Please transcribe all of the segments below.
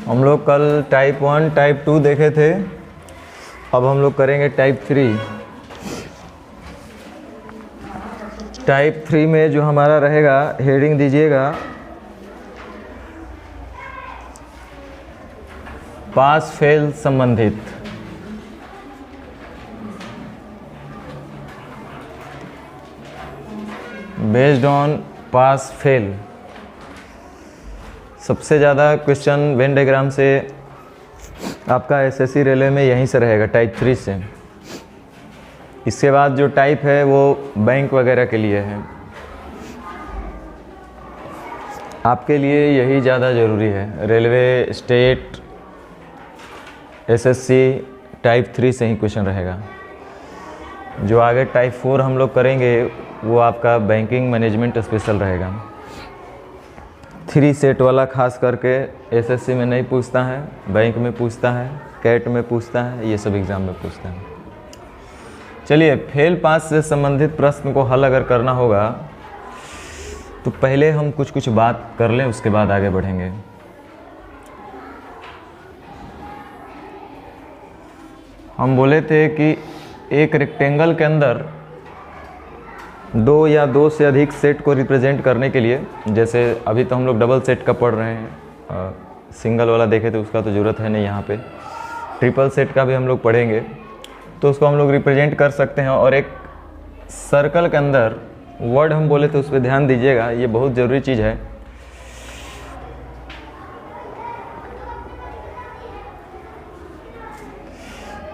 हम लोग कल टाइप 1 टाइप 2 देखे थे, अब हम लोग करेंगे टाइप 3। टाइप 3 में जो हमारा रहेगा, हेडिंग दीजिएगा पास फेल संबंधित। बेस्ड ऑन पास फेल सबसे ज़्यादा क्वेश्चन वेन डायग्राम से आपका एसएससी रेलवे में यहीं से रहेगा, टाइप 3 से। इसके बाद जो टाइप है वो बैंक वगैरह के लिए है, आपके लिए यही ज़्यादा ज़रूरी है। रेलवे, स्टेट, एसएससी टाइप 3 से ही क्वेश्चन रहेगा। जो आगे टाइप 4 हम लोग करेंगे वो आपका बैंकिंग मैनेजमेंट स्पेशल रहेगा। 3 सेट वाला खास करके एसएससी में नहीं पूछता है, बैंक में पूछता है, कैट में पूछता है, ये सब एग्ज़ाम में पूछता है। चलिए, फेल पास से संबंधित प्रश्न को हल अगर करना होगा तो पहले हम कुछ बात कर लें, उसके बाद आगे बढ़ेंगे। हम बोले थे कि एक रेक्टेंगल के अंदर 2 या 2 से अधिक सेट को रिप्रेजेंट करने के लिए, जैसे अभी तो हम लोग डबल सेट का पढ़ रहे हैं, सिंगल वाला देखे तो उसका तो ज़रूरत है नहीं, यहाँ पे ट्रिपल सेट का भी हम लोग पढ़ेंगे, तो उसको हम लोग रिप्रेजेंट कर सकते हैं। और एक सर्कल के अंदर वर्ड हम बोले तो उस पर ध्यान दीजिएगा, ये बहुत ज़रूरी चीज़ है।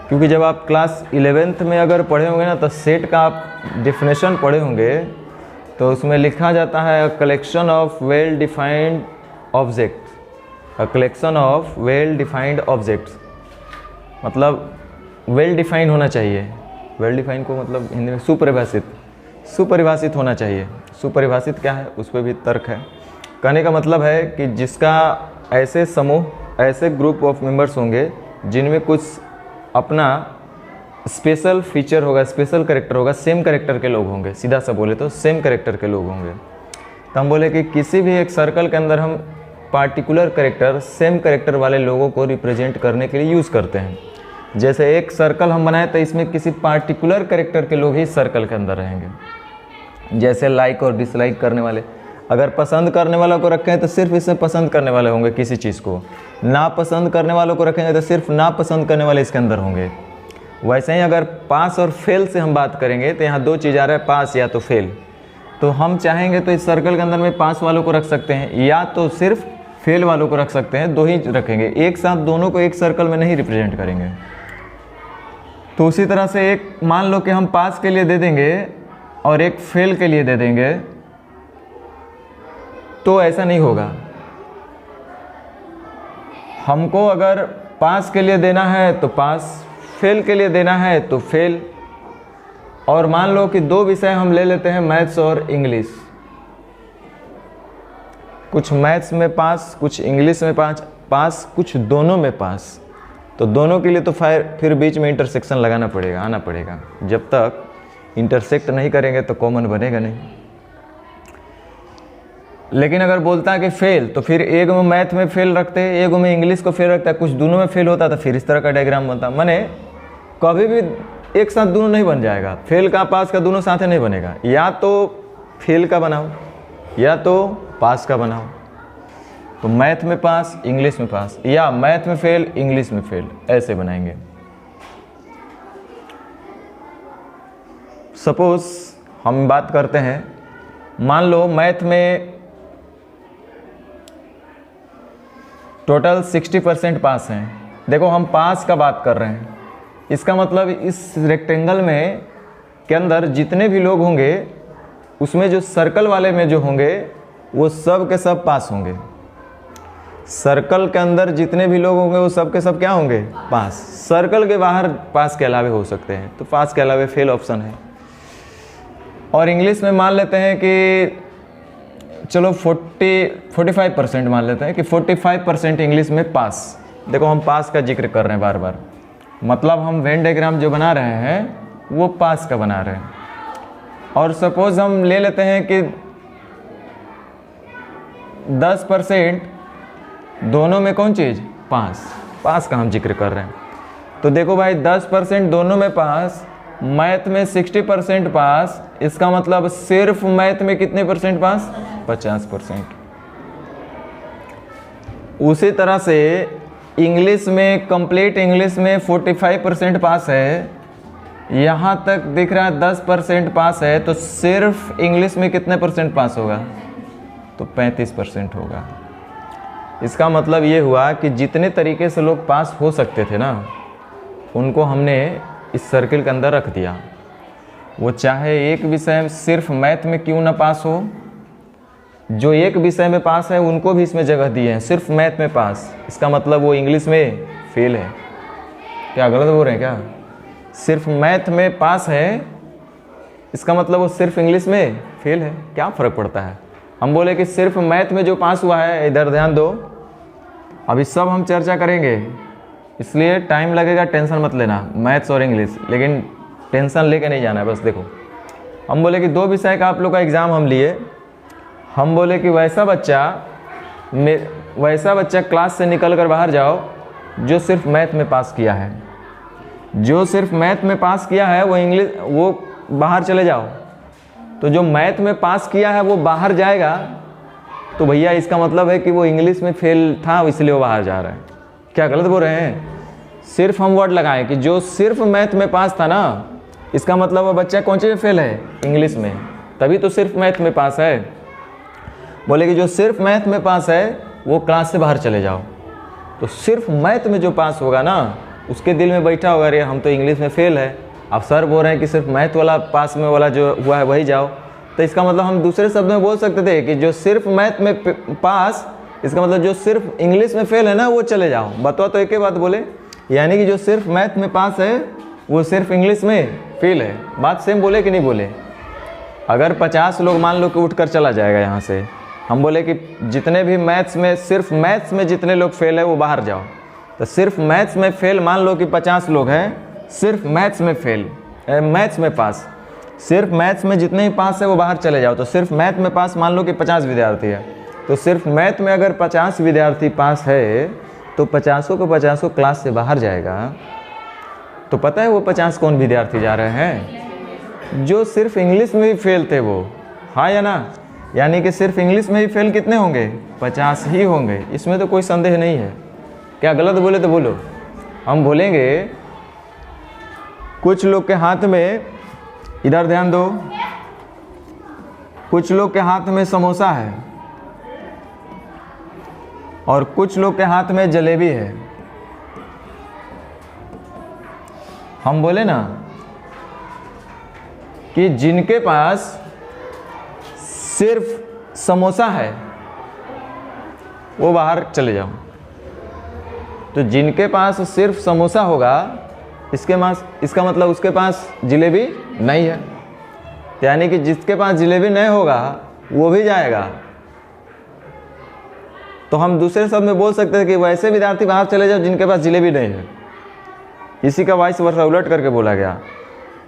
क्योंकि जब आप क्लास 11th में अगर पढ़े होंगे ना, तो सेट का आप डिफिनेशन पढ़े होंगे, तो उसमें लिखा जाता है a collection of well defined object. A collection of well defined objects मतलब वेल डिफाइंड होना चाहिए। वेल डिफाइंड को मतलब हिंदी में सुपरिभाषित होना चाहिए। सुपरिभाषित क्या है, उस पर भी तर्क है। कहने का मतलब है कि जिसका ऐसे समूह, ऐसे ग्रुप ऑफ मेंबर्स होंगे जिनमें कुछ अपना स्पेशल फीचर होगा, स्पेशल कैरेक्टर होगा, सेम कैरेक्टर के लोग होंगे। सीधा सा बोले तो सेम कैरेक्टर के लोग होंगे। तो हम बोले कि किसी भी एक सर्कल के अंदर हम पार्टिकुलर कैरेक्टर, सेम कैरेक्टर वाले लोगों को रिप्रेजेंट करने के लिए यूज़ करते हैं। जैसे एक सर्कल हम बनाए तो इसमें किसी पार्टिकुलर कैरेक्टर के लोग ही सर्कल के अंदर रहेंगे। जैसे लाइक और डिसलाइक करने वाले, अगर पसंद करने वालों को रखें तो सिर्फ इसमें पसंद करने वाले होंगे किसी चीज़ को, नापसंद करने वालों को रखेंगे तो सिर्फ नापसंद करने वाले इसके अंदर होंगे। वैसे ही अगर पास और फेल से हम बात करेंगे तो यहाँ 2 चीज़ आ रहा है, पास या तो फेल। तो हम चाहेंगे तो इस सर्कल के अंदर में पास वालों को रख सकते हैं या तो सिर्फ फेल वालों को रख सकते हैं, 2 ही रखेंगे। एक साथ दोनों को एक सर्कल में नहीं रिप्रेजेंट करेंगे। तो उसी तरह से एक मान लो कि हम पास के लिए दे देंगे और एक फेल के लिए दे देंगे, तो ऐसा नहीं होगा। हमको अगर पास के लिए देना है तो पास, फेल के लिए देना है तो फेल। और मान लो कि 2 विषय हम ले लेते हैं, मैथ्स और इंग्लिश। कुछ मैथ्स में पास, कुछ इंग्लिश में पास, कुछ दोनों में पास। तो दोनों के लिए तो फिर बीच में इंटरसेक्शन लगाना पड़ेगा, आना पड़ेगा। जब तक इंटरसेक्ट नहीं करेंगे तो कॉमन बनेगा नहीं। लेकिन अगर बोलता है कि फेल, तो फिर एक में मैथ में फेल रखते हैं, एक में इंग्लिश को फेल रखता है, कुछ दोनों में फेल होता तो फिर इस तरह का डायग्राम बनता। माने कभी भी एक साथ दोनों नहीं बन जाएगा, फेल का पास का दोनों साथ नहीं बनेगा। या तो फेल का बनाओ या तो पास का बनाओ। तो मैथ में पास, इंग्लिश में पास, या मैथ में फेल, इंग्लिश में फेल, ऐसे बनाएंगे। सपोज हम बात करते हैं, मान लो मैथ में टोटल 60% पास हैं। देखो हम पास का बात कर रहे हैं, इसका मतलब इस रेक्टेंगल में के अंदर जितने भी लोग होंगे उसमें जो सर्कल वाले में जो होंगे वो सब के सब पास होंगे। सर्कल के अंदर जितने भी लोग होंगे वो सब के सब क्या होंगे, पास। सर्कल के बाहर पास के अलावे हो सकते हैं, तो पास के अलावे फेल ऑप्शन है। और इंग्लिश में मान लेते हैं कि चलो 45% मान लेते हैं कि 45% इंग्लिश में पास। देखो हम पास का जिक्र कर रहे हैं बार बार, मतलब हम वेन डायग्राम जो बना रहे हैं वो पास का बना रहे हैं। और सपोज हम ले लेते हैं कि 10% दोनों में कौन चीज़, पास का हम जिक्र कर रहे हैं। तो देखो भाई 10% दोनों में पास, मैथ में 60% पास, इसका मतलब सिर्फ मैथ में कितने परसेंट पास? 50%। उसी तरह से इंग्लिश में, कंप्लीट इंग्लिश में 45% पास है, यहाँ तक दिख रहा है 10% पास है, तो सिर्फ इंग्लिश में कितने परसेंट पास होगा? तो 35% होगा। इसका मतलब ये हुआ कि जितने तरीके से लोग पास हो सकते थे ना, उनको हमने इस सर्किल के अंदर रख दिया। वो चाहे एक विषय में सिर्फ मैथ में क्यों ना पास हो, जो एक विषय में पास है उनको भी इसमें जगह दी है, सिर्फ मैथ में पास। इसका मतलब वो इंग्लिश में फेल है। क्या गलत बोल रहे हैं क्या? सिर्फ मैथ में पास है, इसका मतलब वो सिर्फ इंग्लिश में फेल है। क्या फ़र्क पड़ता है? हम बोले कि सिर्फ मैथ में जो पास हुआ है, इधर ध्यान दो, अभी सब हम चर्चा करेंगे, इसलिए टाइम लगेगा, टेंशन मत लेना, मैथ्स और इंग्लिश, लेकिन टेंशन लेके नहीं जाना है। बस देखो, हम बोले कि 2 विषय का आप लोग का एग्ज़ाम हम लिए, हम बोले कि वैसा बच्चा क्लास से निकल कर बाहर जाओ जो सिर्फ मैथ में पास किया है। जो सिर्फ मैथ में पास किया है वो बाहर चले जाओ। तो जो मैथ में पास किया है वो बाहर जाएगा, तो भैया इसका मतलब है कि वो इंग्लिश में फेल था, इसलिए वो बाहर जा रहा है। क्या गलत बोल रहे हैं? सिर्फ हम वर्ड लगाएं कि जो सिर्फ मैथ में पास था ना, इसका मतलब वो बच्चा कौन सी में फेल है? इंग्लिश में, तभी तो सिर्फ मैथ में पास है। बोले कि जो सिर्फ मैथ में पास है वो क्लास से बाहर चले जाओ। तो सिर्फ मैथ में जो पास होगा ना, उसके दिल में बैठा होगा, अरे हम तो इंग्लिश में फेल है, अब सर बोल रहे हैं कि सिर्फ मैथ वाला पास में वाला जो हुआ है वही जाओ। तो इसका मतलब हम दूसरे शब्द में बोल सकते थे कि जो सिर्फ मैथ में पास, इसका मतलब जो सिर्फ इंग्लिश में फेल है ना, वो चले जाओ। बतवा तो एक ही बात बोले, यानी कि जो सिर्फ मैथ में पास है वो सिर्फ इंग्लिश में फेल है। बात सेम बोले कि नहीं बोले? अगर 50 लोग मान लो कि उठकर चला जाएगा यहाँ से, हम बोले कि जितने भी मैथ्स में, सिर्फ मैथ्स में जितने लोग फेल है वो बाहर जाओ। तो सिर्फ मैथ्स में फेल मान लो कि 50 लोग हैं, सिर्फ मैथ्स में फेल, मैथ्स में पास, सिर्फ मैथ्स में जितने ही पास है वो बाहर चले जाओ। तो सिर्फ मैथ में पास मान लो कि 50 विद्यार्थी है, तो सिर्फ मैथ में अगर 50 विद्यार्थी पास है तो 50 को 50 क्लास से बाहर जाएगा। तो पता है वो 50 कौन विद्यार्थी जा रहे हैं? जो सिर्फ इंग्लिश में ही फेल थे वो, हाँ या ना? यानी कि सिर्फ इंग्लिश में ही फेल कितने होंगे? 50 ही होंगे, इसमें तो कोई संदेह नहीं है। क्या गलत बोले तो बोलो। हम बोलेंगे कुछ लोग के हाथ में, इधर ध्यान दो, कुछ लोग के हाथ में समोसा है और कुछ लोग के हाथ में जलेबी है। हम बोले ना कि जिनके पास सिर्फ समोसा है वो बाहर चले जाओ। तो जिनके पास सिर्फ समोसा होगा, इसका मतलब उसके पास जिलेबी नहीं है, यानी कि जिसके पास जिलेबी नहीं होगा वो भी जाएगा। तो हम दूसरे शब्द में बोल सकते हैं कि वैसे विद्यार्थी बाहर चले जाओ जिनके पास जिलेबी नहीं है। इसी का वाइस वर्सा उलट करके बोला गया।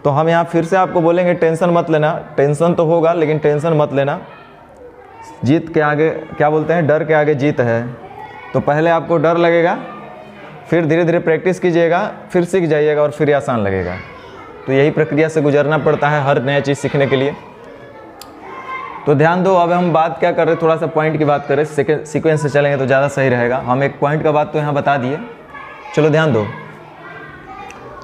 तो हम यहाँ फिर से आपको बोलेंगे टेंशन मत लेना, टेंशन तो होगा लेकिन टेंशन मत लेना। जीत के आगे क्या बोलते हैं? डर के आगे जीत है। तो पहले आपको डर लगेगा, फिर धीरे धीरे प्रैक्टिस कीजिएगा, फिर सीख जाइएगा और फिर आसान लगेगा। तो यही प्रक्रिया से गुजरना पड़ता है हर नया चीज़ सीखने के लिए। तो ध्यान दो, अब हम बात क्या कर रहे हैं, थोड़ा सा पॉइंट की बात करें, सीक्वेंस से चलेंगे तो ज़्यादा सही रहेगा। हम एक पॉइंट का बात तो यहाँ बता दिए, चलो ध्यान दो।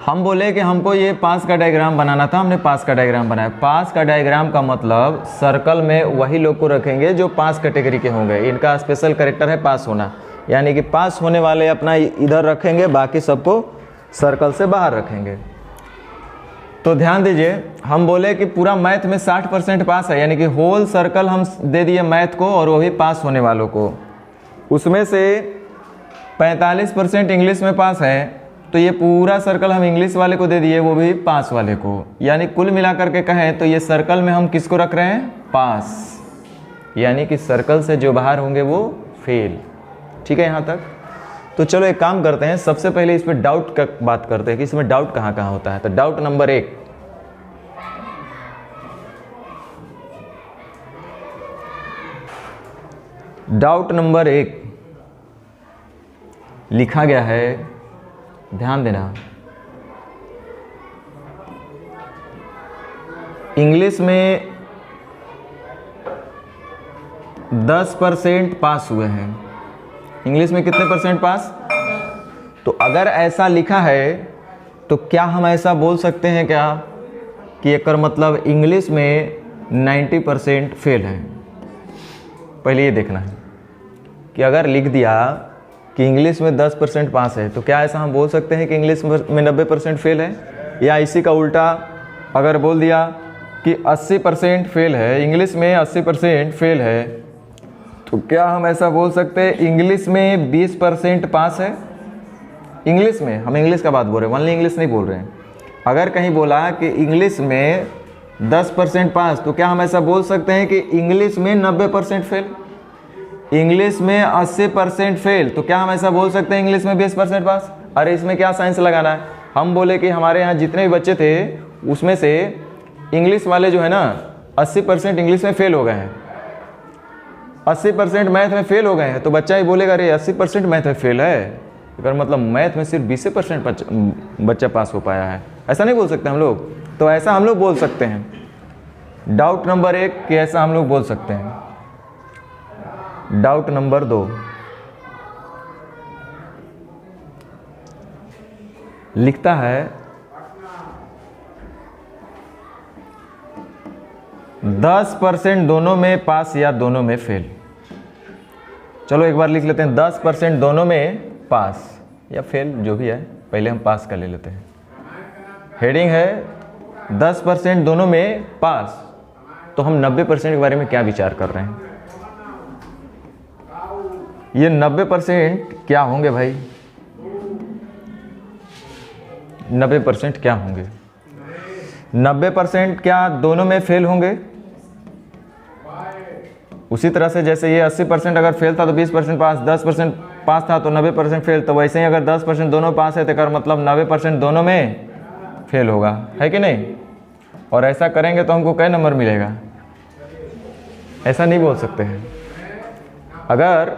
हम बोले कि हमको ये पास का डायग्राम बनाना था, हमने पास का डायग्राम बनाया। पास का डायग्राम का मतलब सर्कल में वही लोग को रखेंगे जो पास कैटेगरी के होंगे। इनका स्पेशल कैरेक्टर है पास होना, यानी कि पास होने वाले अपना इधर रखेंगे, बाकी सबको सर्कल से बाहर रखेंगे। तो ध्यान दीजिए, हम बोले कि पूरा मैथ में 60% पास है, यानी कि होल सर्कल हम दे दिए मैथ को और वो भी पास होने वालों को। उसमें से 45% इंग्लिश में पास है, तो ये पूरा सर्कल हम इंग्लिश वाले को दे दिए, वो भी पास वाले को। यानी कुल मिलाकर के कहें तो ये सर्कल में हम किसको रख रहे हैं? पास। यानी कि सर्कल से जो बाहर होंगे वो फेल। ठीक है यहाँ तक? तो चलो एक काम करते हैं, सबसे पहले इस पर डाउट का बात करते हैं कि इसमें डाउट कहाँ कहाँ होता है। तो डाउट नंबर 1, लिखा गया है, ध्यान देना, इंग्लिश में 10% पास हुए हैं। इंग्लिश में कितने परसेंट पास? तो अगर ऐसा लिखा है तो क्या हम ऐसा बोल सकते हैं क्या कि एक मतलब इंग्लिश में 90% फेल है? पहले ये देखना है कि अगर लिख दिया कि इंग्लिश में 10% पास है तो क्या ऐसा हम बोल सकते हैं कि इंग्लिश में 90% फेल है? या इसी का उल्टा अगर बोल दिया कि 80% फेल है, इंग्लिश में 80% फेल है, तो क्या हम ऐसा बोल सकते हैं इंग्लिश में 20% पास है? इंग्लिश में, हम इंग्लिश का बात बोल रहे हैं, ओनली इंग्लिश नहीं बोल रहे हैं। अगर कहीं बोला कि इंग्लिश में 10% पास, तो क्या हम ऐसा बोल सकते हैं कि इंग्लिश में 90% फेल? इंग्लिश में 80% फेल, तो क्या हम ऐसा बोल सकते हैं इंग्लिश में 20% पास? अरे इसमें क्या साइंस लगाना है? हम बोले कि हमारे यहाँ जितने भी बच्चे थे उसमें से इंग्लिश वाले जो है ना 80% इंग्लिश में फेल हो गए हैं, 80% मैथ में फेल हो गए हैं, तो बच्चा ही बोलेगा अरे 80% मैथ में फेल है, अगर मतलब मैथ में सिर्फ 20% बच्चा पास हो पाया है। ऐसा नहीं बोल सकते हम लोग। तो ऐसा हम लोग बोल सकते हैं। डाउट नंबर 1 कि ऐसा हम लोग बोल सकते हैं। डाउट नंबर 2, लिखता है 10% दोनों में पास या दोनों में फेल। चलो एक बार लिख लेते हैं, 10% दोनों में पास या फेल, जो भी है, पहले हम पास का ले लेते हैं। हेडिंग है 10% दोनों में पास, तो हम 90% के बारे में क्या विचार कर रहे हैं? ये 90% क्या होंगे भाई? 90% क्या होंगे? 90% क्या दोनों में फेल होंगे? उसी तरह से जैसे ये 80% अगर फेल था तो 20% पास, 10% पास था तो 90% फेल, तो वैसे ही अगर 10% दोनों पास है तो कर मतलब 90% दोनों में फेल होगा, है कि नहीं? और ऐसा करेंगे तो हमको कई नंबर मिलेगा? ऐसा नहीं बोल सकते हैं। अगर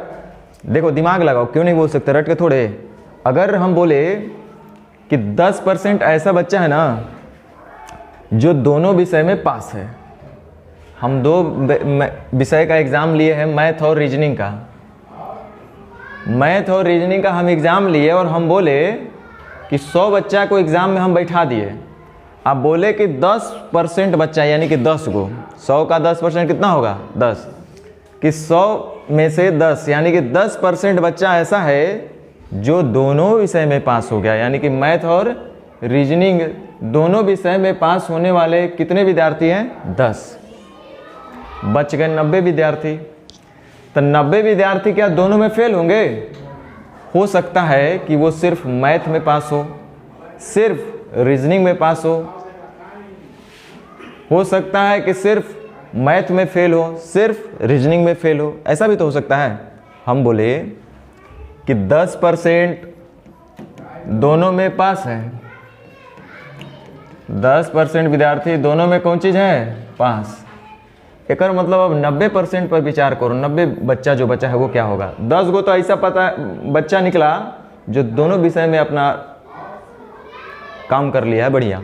देखो दिमाग लगाओ, क्यों नहीं बोल सकते, रट के थोड़े। अगर हम बोले कि 10% ऐसा बच्चा है ना जो दोनों विषय में पास है, हम 2 विषय का एग्ज़ाम लिए हैं, मैथ और रीजनिंग का। मैथ और रीजनिंग का हम एग्ज़ाम लिए और हम बोले कि 100 बच्चा को एग्ज़ाम में हम बैठा दिए। आप बोले कि 10% बच्चा, यानी कि 10 को, 100 का 10% कितना होगा? 10, कि 100 में से 10 यानी कि 10% बच्चा ऐसा है जो दोनों विषय में पास हो गया, यानी कि मैथ और रीजनिंग दोनों विषय में पास होने वाले कितने विद्यार्थी हैं? 10। बच गए 90 विद्यार्थी। तो 90 विद्यार्थी क्या दोनों में फेल होंगे? हो सकता है कि वो सिर्फ मैथ में पास हो रीजनिंग में पास हो सकता है कि सिर्फ मैथ में फेल हो, सिर्फ रीजनिंग में फेल हो, ऐसा भी तो हो सकता है। हम बोले कि 10% दोनों में पास है, 10% विद्यार्थी दोनों में कौन चीज़ है? पास। एक मतलब अब 90% पर विचार करो, 90 बच्चा जो बचा है वो क्या होगा? 10 गो तो ऐसा पता बच्चा निकला जो दोनों विषय में अपना काम कर लिया है, बढ़िया।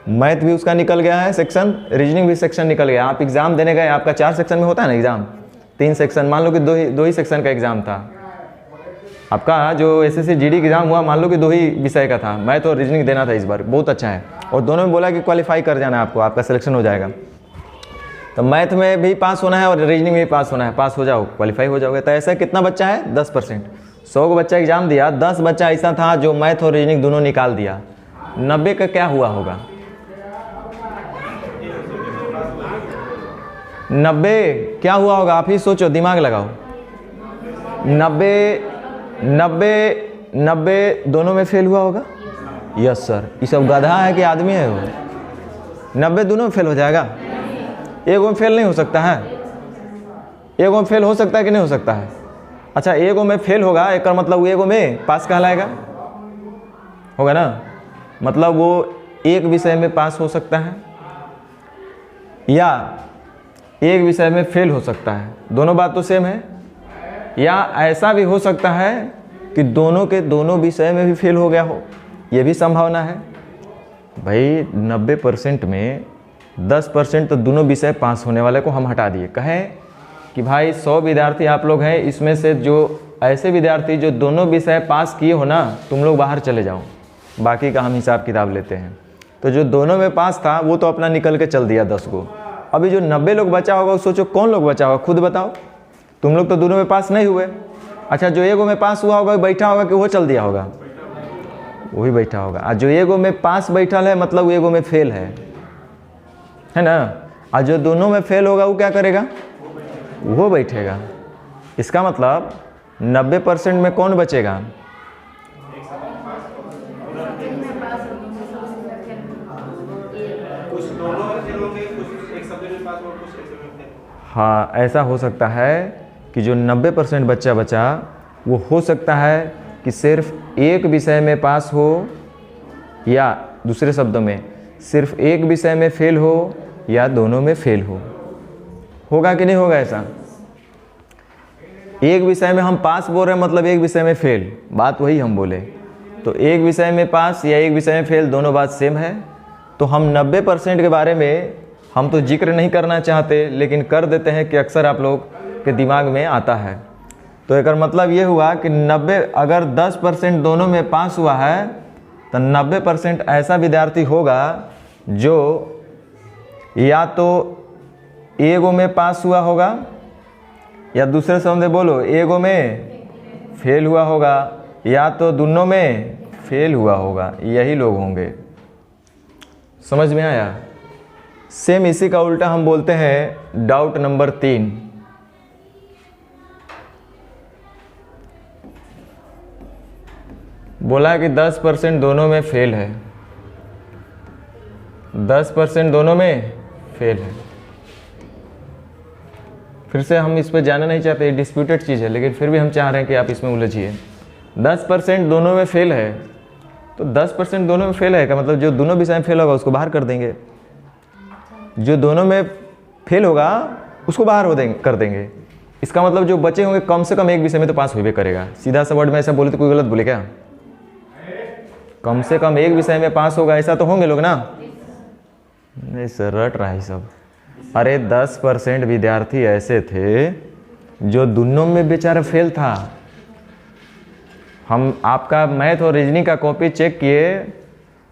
मैथ भी उसका निकल गया है सेक्शन, रीजनिंग भी सेक्शन निकल गया। आप एग्ज़ाम देने गए, आपका 4 सेक्शन में होता है ना एग्ज़ाम, 3 सेक्शन, मान लो कि दो ही सेक्शन का एग्ज़ाम था आपका। जो SSC GD एग्ज़ाम हुआ, मान लो कि 2 ही विषय का था, मैथ और रीजनिंग देना था इस बार, बहुत अच्छा है। और दोनों में बोला कि क्वालिफाई कर जाना आपको, आपका सिलेक्शन हो जाएगा। तो मैथ में भी पास होना है और रीजनिंग में भी पास होना है, पास हो जाओ, क्वालिफाई हो जाओगे। तो ऐसा कितना बच्चा है? 10%। 100 को बच्चा एग्ज़ाम दिया, 10 बच्चा ऐसा था जो मैथ और रीजनिंग दोनों निकाल दिया। 90 का क्या हुआ होगा? 90 क्या हुआ होगा? आप ही सोचो, दिमाग लगाओ। 90 दोनों में फेल हुआ होगा? Yes sir. ये सब गधा है कि आदमी है? वो 90 दोनों में फेल हो जाएगा? एगो में फेल नहीं हो सकता है? एगो में फेल हो सकता है कि नहीं हो सकता है? अच्छा, एगो में फेल होगा, एक मतलब एगो में पास कहलाएगा, होगा ना? मतलब वो एक विषय में पास हो सकता है या एक विषय में फेल हो सकता है, दोनों बात तो सेम है। या ऐसा भी हो सकता है कि दोनों के दोनों विषय में भी फेल हो गया हो, ये भी संभावना है। भाई 90% में 10% तो दोनों विषय पास होने वाले को हम हटा दिए। कहें कि भाई 100 विद्यार्थी आप लोग हैं, इसमें से जो ऐसे विद्यार्थी जो दोनों विषय पास किए हो ना, तुम लोग बाहर चले जाओ, बाकी का हम हिसाब किताब लेते हैं। तो जो दोनों में पास था वो तो अपना निकल के चल दिया 10 को। अभी जो 90 लोग बचा होगा, सोचो कौन लोग बचा होगा, खुद बताओ। तुम लोग तो दोनों में पास नहीं हुए। अच्छा, जो एगो में पास हुआ होगा बैठा होगा कि वो चल दिया होगा? वही बैठा होगा। और जो एगो में पास बैठा है मतलब एगो में फेल है ना। और जो दोनों में फेल होगा वो क्या करेगा? वो बैठेगा। इसका मतलब 90% में कौन बचेगा? हाँ, ऐसा हो सकता है कि जो 90% बच्चा बचा वो हो सकता है कि सिर्फ एक विषय में पास हो, या दूसरे शब्दों में सिर्फ एक विषय में फेल हो या दोनों में फेल हो। होगा कि नहीं होगा ऐसा? एक विषय में हम पास बोल रहे हैं मतलब एक विषय में फेल, बात वही हम बोले। तो एक विषय में पास या एक विषय में फेल दोनों बात सेम है। तो हम 90% के बारे में हम तो जिक्र नहीं करना चाहते, लेकिन कर देते हैं कि अक्सर आप लोग के दिमाग में आता है। तो एक मतलब ये हुआ कि 90 अगर 10% दोनों में पास हुआ है तो 90% ऐसा विद्यार्थी होगा जो या तो एगो में पास हुआ होगा या दूसरे शब्द बोलो एगो में फेल हुआ होगा, या तो दोनों में फेल हुआ होगा। यही लोग होंगे। समझ में आया? सेम इसी का उल्टा हम बोलते हैं डाउट नंबर 3। बोला कि 10% दोनों में फेल है, 10% दोनों में फेल है। फिर से हम इस पर जाना नहीं चाहते, डिस्प्यूटेड चीज़ है, लेकिन फिर भी हम चाह रहे हैं कि आप इसमें उलझिए। 10% दोनों में फेल है, तो 10% दोनों में फेल है का मतलब जो दोनों विषय में फेल होगा उसको बाहर कर देंगे, जो दोनों में फेल होगा उसको बाहर कर देंगे। इसका मतलब जो बचे होंगे कम से कम एक विषय में तो पास होबे करेगा। सीधा सा वर्ड में ऐसा बोले तो कोई गलत बोले क्या? कम से कम एक विषय में पास होगा, ऐसा तो होंगे लोग ना। नहीं सर, रट रहा है सब। अरे 10% विद्यार्थी ऐसे थे जो दोनों में बेचारा फेल था। हम आपका मैथ और रीजनिंग का कॉपी चेक किए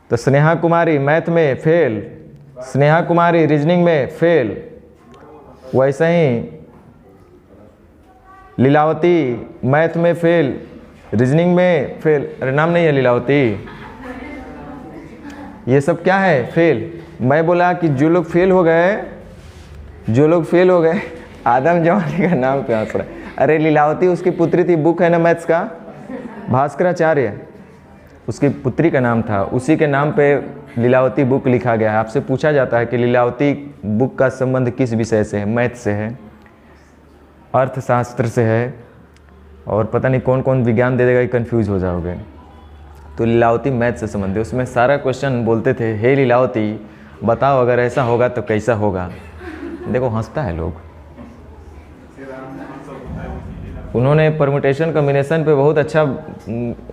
तो स्नेहा कुमारी मैथ में फेल, स्नेहा कुमारी रीजनिंग में फेल, वैसे ही लीलावती मैथ में फेल, रीजनिंग में फेल। अरे नाम नहीं है लीलावती। ये सब क्या है? फेल। मैं बोला कि जो लोग फेल हो गए, आदम जवानी का नाम पे हंस रहा है। अरे लीलावती उसकी पुत्री थी, बुक है ना मैथ्स का, भास्कराचार्य उसकी पुत्री का नाम था, उसी के नाम पे लीलावती बुक लिखा गया है। आपसे पूछा जाता है कि लीलावती बुक का संबंध किस विषय से है? मैथ से है, अर्थशास्त्र से है, और पता नहीं कौन कौन विज्ञान दे देगा कि कंफ्यूज हो जाओगे। तो लीलावती मैथ से संबंधित, उसमें सारा क्वेश्चन बोलते थे, हे लीलावती बताओ अगर ऐसा होगा तो कैसा होगा। देखो हंसता है लोग। उन्होंने परमुटेशन कम्बिनेशन पे बहुत अच्छा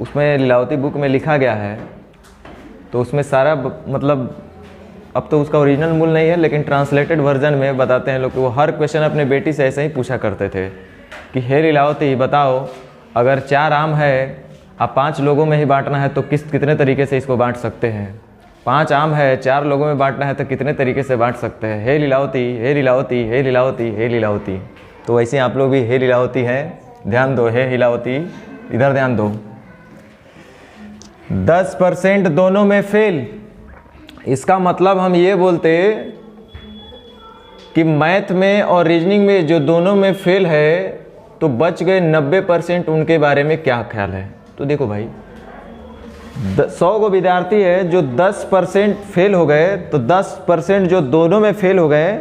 उसमें लीलावती बुक में लिखा गया है। तो उसमें सारा मतलब अब तो उसका ओरिजिनल मूल नहीं है, लेकिन ट्रांसलेटेड वर्जन में बताते हैं लोग कि वो हर क्वेश्चन अपने बेटी से ऐसे ही पूछा करते थे कि हे लीलावती बताओ अगर 4 आम है अब 5 लोगों में ही बांटना है तो कितने तरीके से इसको बांट सकते हैं? 5 आम है 4 लोगों में बांटना है तो कितने तरीके से बांट सकते हैं? हे लीलावती, हे लीलावती, हे लीलावती, हे लीलावती। तो वैसे आप लोग भी हे लीलावती हैं, ध्यान दो। हे लीलावती, इधर ध्यान दो। 10% दोनों में फेल, इसका मतलब हम ये बोलते कि मैथ में और रीजनिंग में जो दोनों में फेल है तो बच गए 90%। उनके बारे में क्या ख्याल है? तो देखो भाई 100 को विद्यार्थी है जो 10% फेल हो गए, तो 10% जो दोनों में फेल हो गए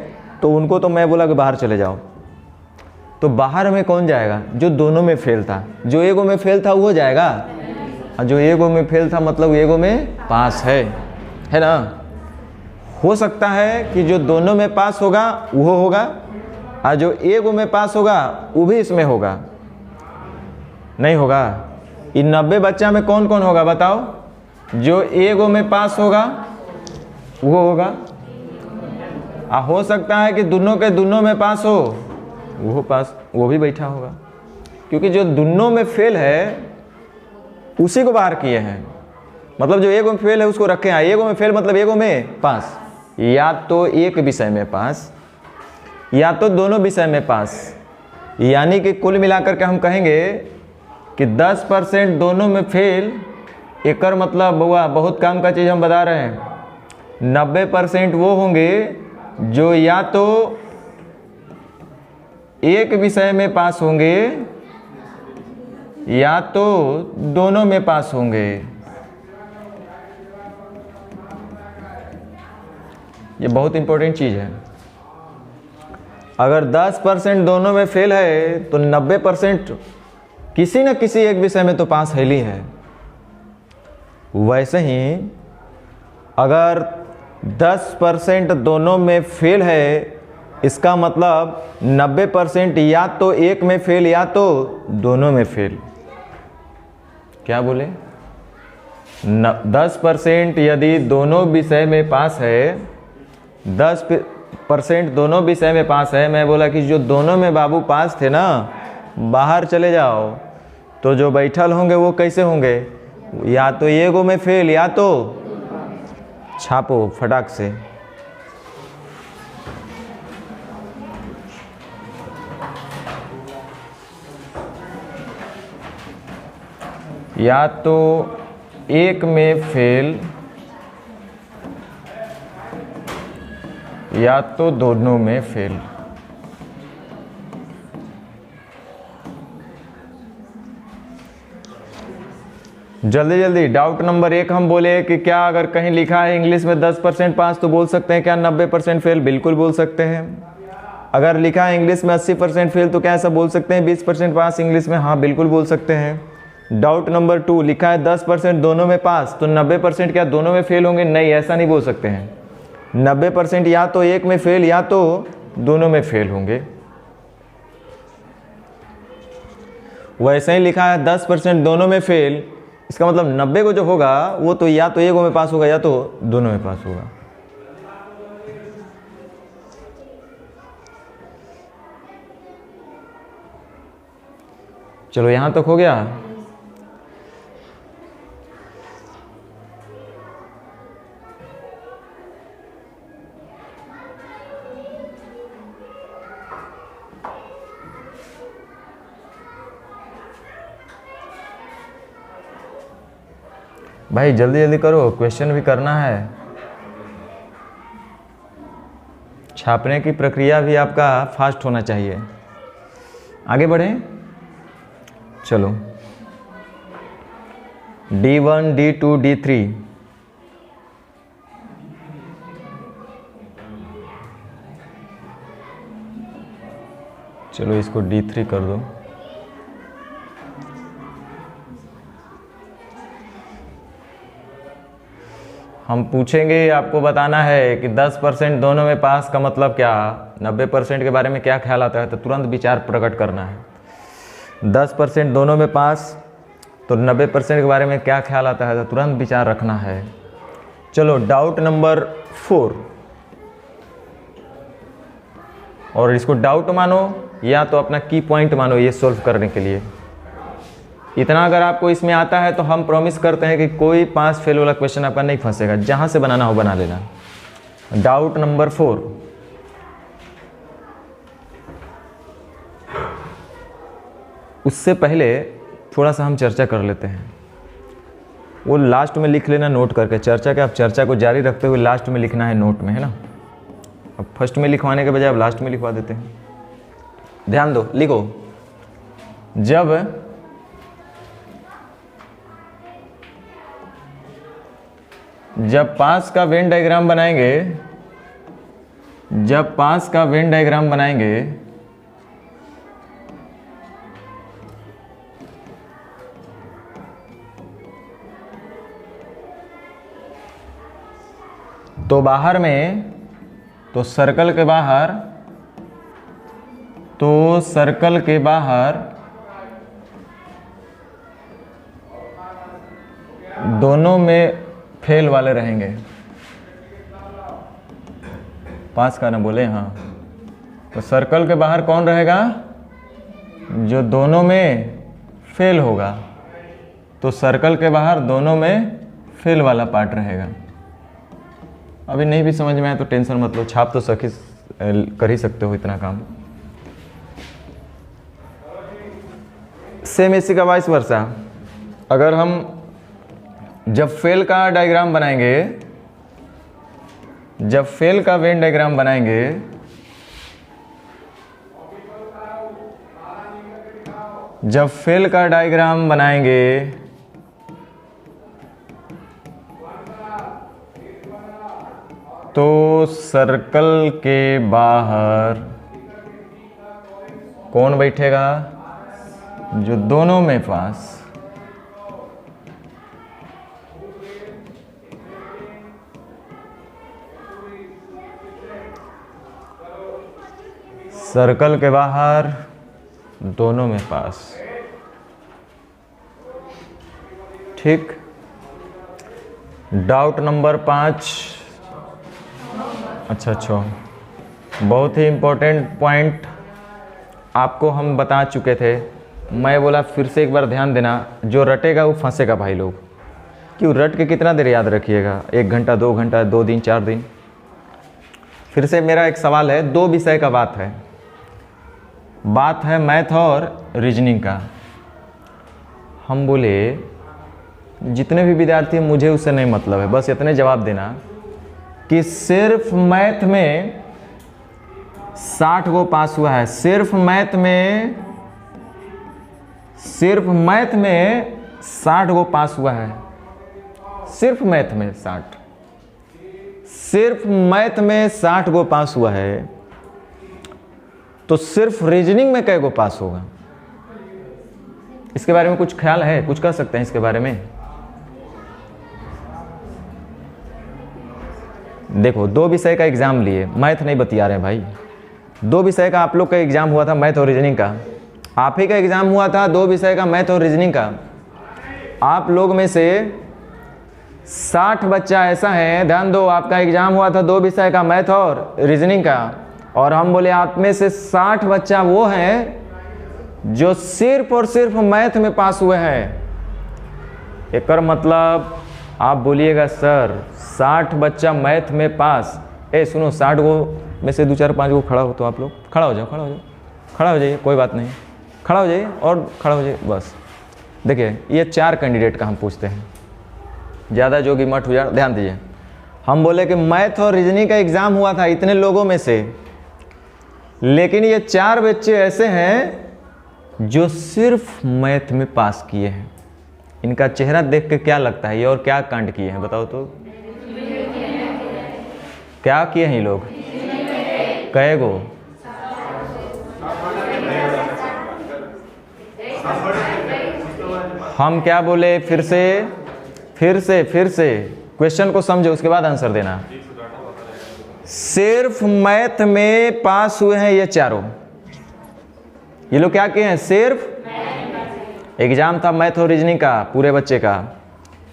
तो उनको तो मैं बोला कि बाहर चले जाओ। तो बाहर में कौन जाएगा? जो दोनों में फेल था। जो एगो में फेल था वो जाएगा, और जो एगो में फेल था मतलब एगो में पास है ना। हो सकता है कि जो दोनों में पास होगा वो होगा, और जो एगो में पास होगा वो भी इसमें होगा। नहीं होगा? इन 90 बच्चा में कौन कौन होगा बताओ? जो एगो में पास होगा वो होगा। हो सकता है कि दोनों के दोनों में पास हो, वो भी बैठा होगा, क्योंकि जो दोनों में फेल है उसी को बाहर किए हैं। मतलब जो एगो में फेल है उसको रखे हैं। एगो में फेल मतलब एगो में पास, या तो एक विषय में पास या तो दोनों विषय में पास। यानी कि कुल मिलाकर के हम कहेंगे कि 10% दोनों में फेल, एकर मतलब हुआ बहुत काम का चीज़ हम बता रहे हैं। 90% वो होंगे जो या तो एक विषय में पास होंगे या तो दोनों में पास होंगे। ये बहुत इंपॉर्टेंट चीज़ है। अगर 10% दोनों में फेल है तो 90% किसी न किसी एक विषय में तो पास है ही है। वैसे ही अगर 10% दोनों में फेल है, इसका मतलब 90% या तो एक में फेल या तो दोनों में फेल। क्या बोले? 10% यदि दोनों विषय में पास है, 10% दोनों विषय में पास है, मैं बोला कि जो दोनों में बाबू पास थे ना, बाहर चले जाओ तो जो बैठल होंगे वो कैसे होंगे? या तो एगो में फेल या तो छापो फटाक से। या तो एक में फेल या तो दोनों में फेल। जल्दी जल्दी डाउट नंबर 1 हम बोले कि क्या अगर कहीं लिखा है इंग्लिश में 10% पास तो बोल सकते हैं क्या 90% फेल? बिल्कुल बोल सकते हैं। अगर लिखा है इंग्लिश में 80% फेल तो क्या ऐसा बोल सकते हैं 20% पास इंग्लिश में? हाँ बिल्कुल बोल सकते हैं। डाउट नंबर 2 लिखा है 10% दोनों में पास तो 90% क्या दोनों में फेल होंगे? नहीं, ऐसा नहीं बोल सकते हैं। 90% या तो एक में फेल या तो दोनों में फेल होंगे। वैसे ही लिखा है 10% दोनों में फेल, इसका मतलब 90 को जो होगा वो तो या तो एगो में पास होगा या तो दोनों में पास होगा। चलो यहां तक हो गया। भाई जल्दी जल्दी करो, क्वेश्चन भी करना है। छापने की प्रक्रिया भी आपका फास्ट होना चाहिए। आगे बढ़ें। चलो D1, D2, D3 चलो इसको D3 कर दो। हम पूछेंगे, आपको बताना है कि 10% दोनों में पास का मतलब क्या, 90% के बारे में क्या ख्याल आता है, तो तुरंत विचार प्रकट करना है। 10% दोनों में पास तो 90% के बारे में क्या ख्याल आता है, तो तुरंत विचार रखना है। चलो डाउट नंबर 4, और इसको डाउट मानो या तो अपना की पॉइंट मानो ये सॉल्व करने के लिए। इतना अगर आपको इसमें आता है तो हम प्रॉमिस करते हैं कि कोई पास फेल वाला क्वेश्चन आपका नहीं फंसेगा। जहां से बनाना हो बना लेना। डाउट नंबर 4, उससे पहले थोड़ा सा हम चर्चा कर लेते हैं। वो लास्ट में लिख लेना नोट करके, चर्चा के आप चर्चा को जारी रखते हुए लास्ट में लिखना है नोट में, है ना। अब फर्स्ट में लिखवाने के बजाय अब लास्ट में लिखवा देते हैं। ध्यान दो, लिखो। जब पास का वेन डायग्राम बनाएंगे, तो बाहर में, तो सर्कल के बाहर दोनों में फेल वाले रहेंगे। पास का ना बोले, हाँ। तो सर्कल के बाहर कौन रहेगा? जो दोनों में फेल होगा। तो सर्कल के बाहर दोनों में फेल वाला पार्ट रहेगा। अभी नहीं भी समझ में आया तो टेंशन मत लो, छाप तो सखी कर ही सकते हो इतना काम। सेम इसी का वाइस वर्सा, अगर हम जब फेल का डायग्राम बनाएंगे, जब फेल का वेन डायग्राम बनाएंगे जब फेल का डायग्राम बनाएंगे तो सर्कल के बाहर कौन बैठेगा? जो दोनों में पास। सर्कल के बाहर दोनों में पास। ठीक। Doubt number 5। अच्छा, बहुत ही इम्पोर्टेंट पॉइंट आपको हम बता चुके थे। मैं बोला फिर से एक बार ध्यान देना, जो रटेगा वो फंसेगा भाई लोग। क्यों रट के कितना देर याद रखिएगा? 1 घंटा, 2 घंटा, 2 दिन, 4 दिन। फिर से मेरा एक सवाल है, 2 विषय का बात है मैथ और रीजनिंग का। हम बोले जितने भी विद्यार्थी, मुझे उससे नहीं मतलब है, बस इतने जवाब देना कि सिर्फ मैथ में 60 गो पास हुआ है। सिर्फ मैथ में 60 गो पास हुआ है। सिर्फ मैथ में 60। सिर्फ मैथ में 60 गो पास हुआ है, तो सिर्फ रीजनिंग में कै गो पास होगा? इसके बारे में कुछ ख्याल है? कुछ कह सकते हैं इसके बारे में? देखो, 2 विषय का एग्जाम लिए, मैथ नहीं बतिया रहे भाई। 2 विषय का आप लोग का एग्जाम हुआ था, मैथ और रीजनिंग का। आप ही का एग्जाम हुआ था 2 विषय का, मैथ और रीजनिंग का। आप लोग में से 60 बच्चा ऐसा है, ध्यान दो, आपका एग्जाम हुआ था 2 विषय का, मैथ और रीजनिंग का। और हम बोले आप में से 60 बच्चा वो हैं जो सिर्फ और सिर्फ मैथ में पास हुए हैं। एक मतलब आप बोलिएगा सर 60 बच्चा मैथ में पास। सुनो, 60 गो में से 2, 4, 5 गो खड़ा हो तो आप लोग खड़ा हो जाओ, खड़ा हो जाइए, कोई बात नहीं, खड़ा हो जाइए और खड़ा हो जाइए बस। देखिए, ये 4 कैंडिडेट का हम पूछते हैं, ज़्यादा जोगी मठ हो जाए। ध्यान दीजिए, हम बोले कि मैथ और रीजनिंग का एग्ज़ाम हुआ था इतने लोगों में से, लेकिन ये 4 बच्चे ऐसे हैं जो सिर्फ मैथ में पास किए हैं। इनका चेहरा देख के क्या लगता है ये और क्या कांड किए हैं बताओ तो? क्या किए हैं ये लोग? कै गो? हम क्या बोले? फिर से क्वेश्चन को समझो, उसके बाद आंसर देना। सिर्फ मैथ में पास हुए हैं ये चारों। ये लोग क्या किए हैं? सिर्फ एग्जाम था मैथ और रीजनिंग का पूरे बच्चे का,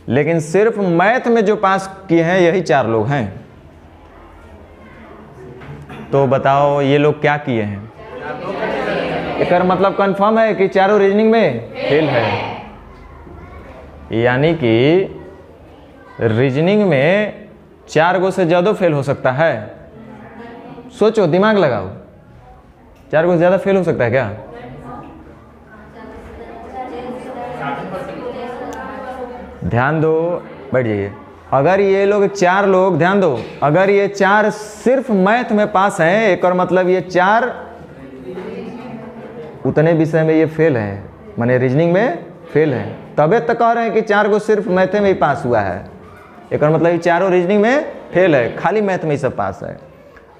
लेकिन सिर्फ मैथ में जो पास किए हैं यही 4 लोग हैं। तो बताओ ये लोग क्या किए हैं? एक मतलब कंफर्म है कि चारों रीजनिंग में फेल है। यानी कि रीजनिंग में 4 गो से ज़्यादा फेल हो सकता है। सोचो, दिमाग लगाओ, 4 गो से ज़्यादा फेल हो सकता है क्या? ध्यान दो, बैठ जाइए। अगर ये लोग 4 लोग, ध्यान दो, अगर ये 4 सिर्फ मैथ में पास हैं, एक और मतलब ये 4 उतने विषय में ये फेल है, माने रीजनिंग में फेल है, तबे तक कह रहे हैं कि 4 गो सिर्फ मैथ में ही पास हुआ है। एक और मतलब ये चारों रीजनिंग में फेल है, खाली मैथ में ही सब पास है।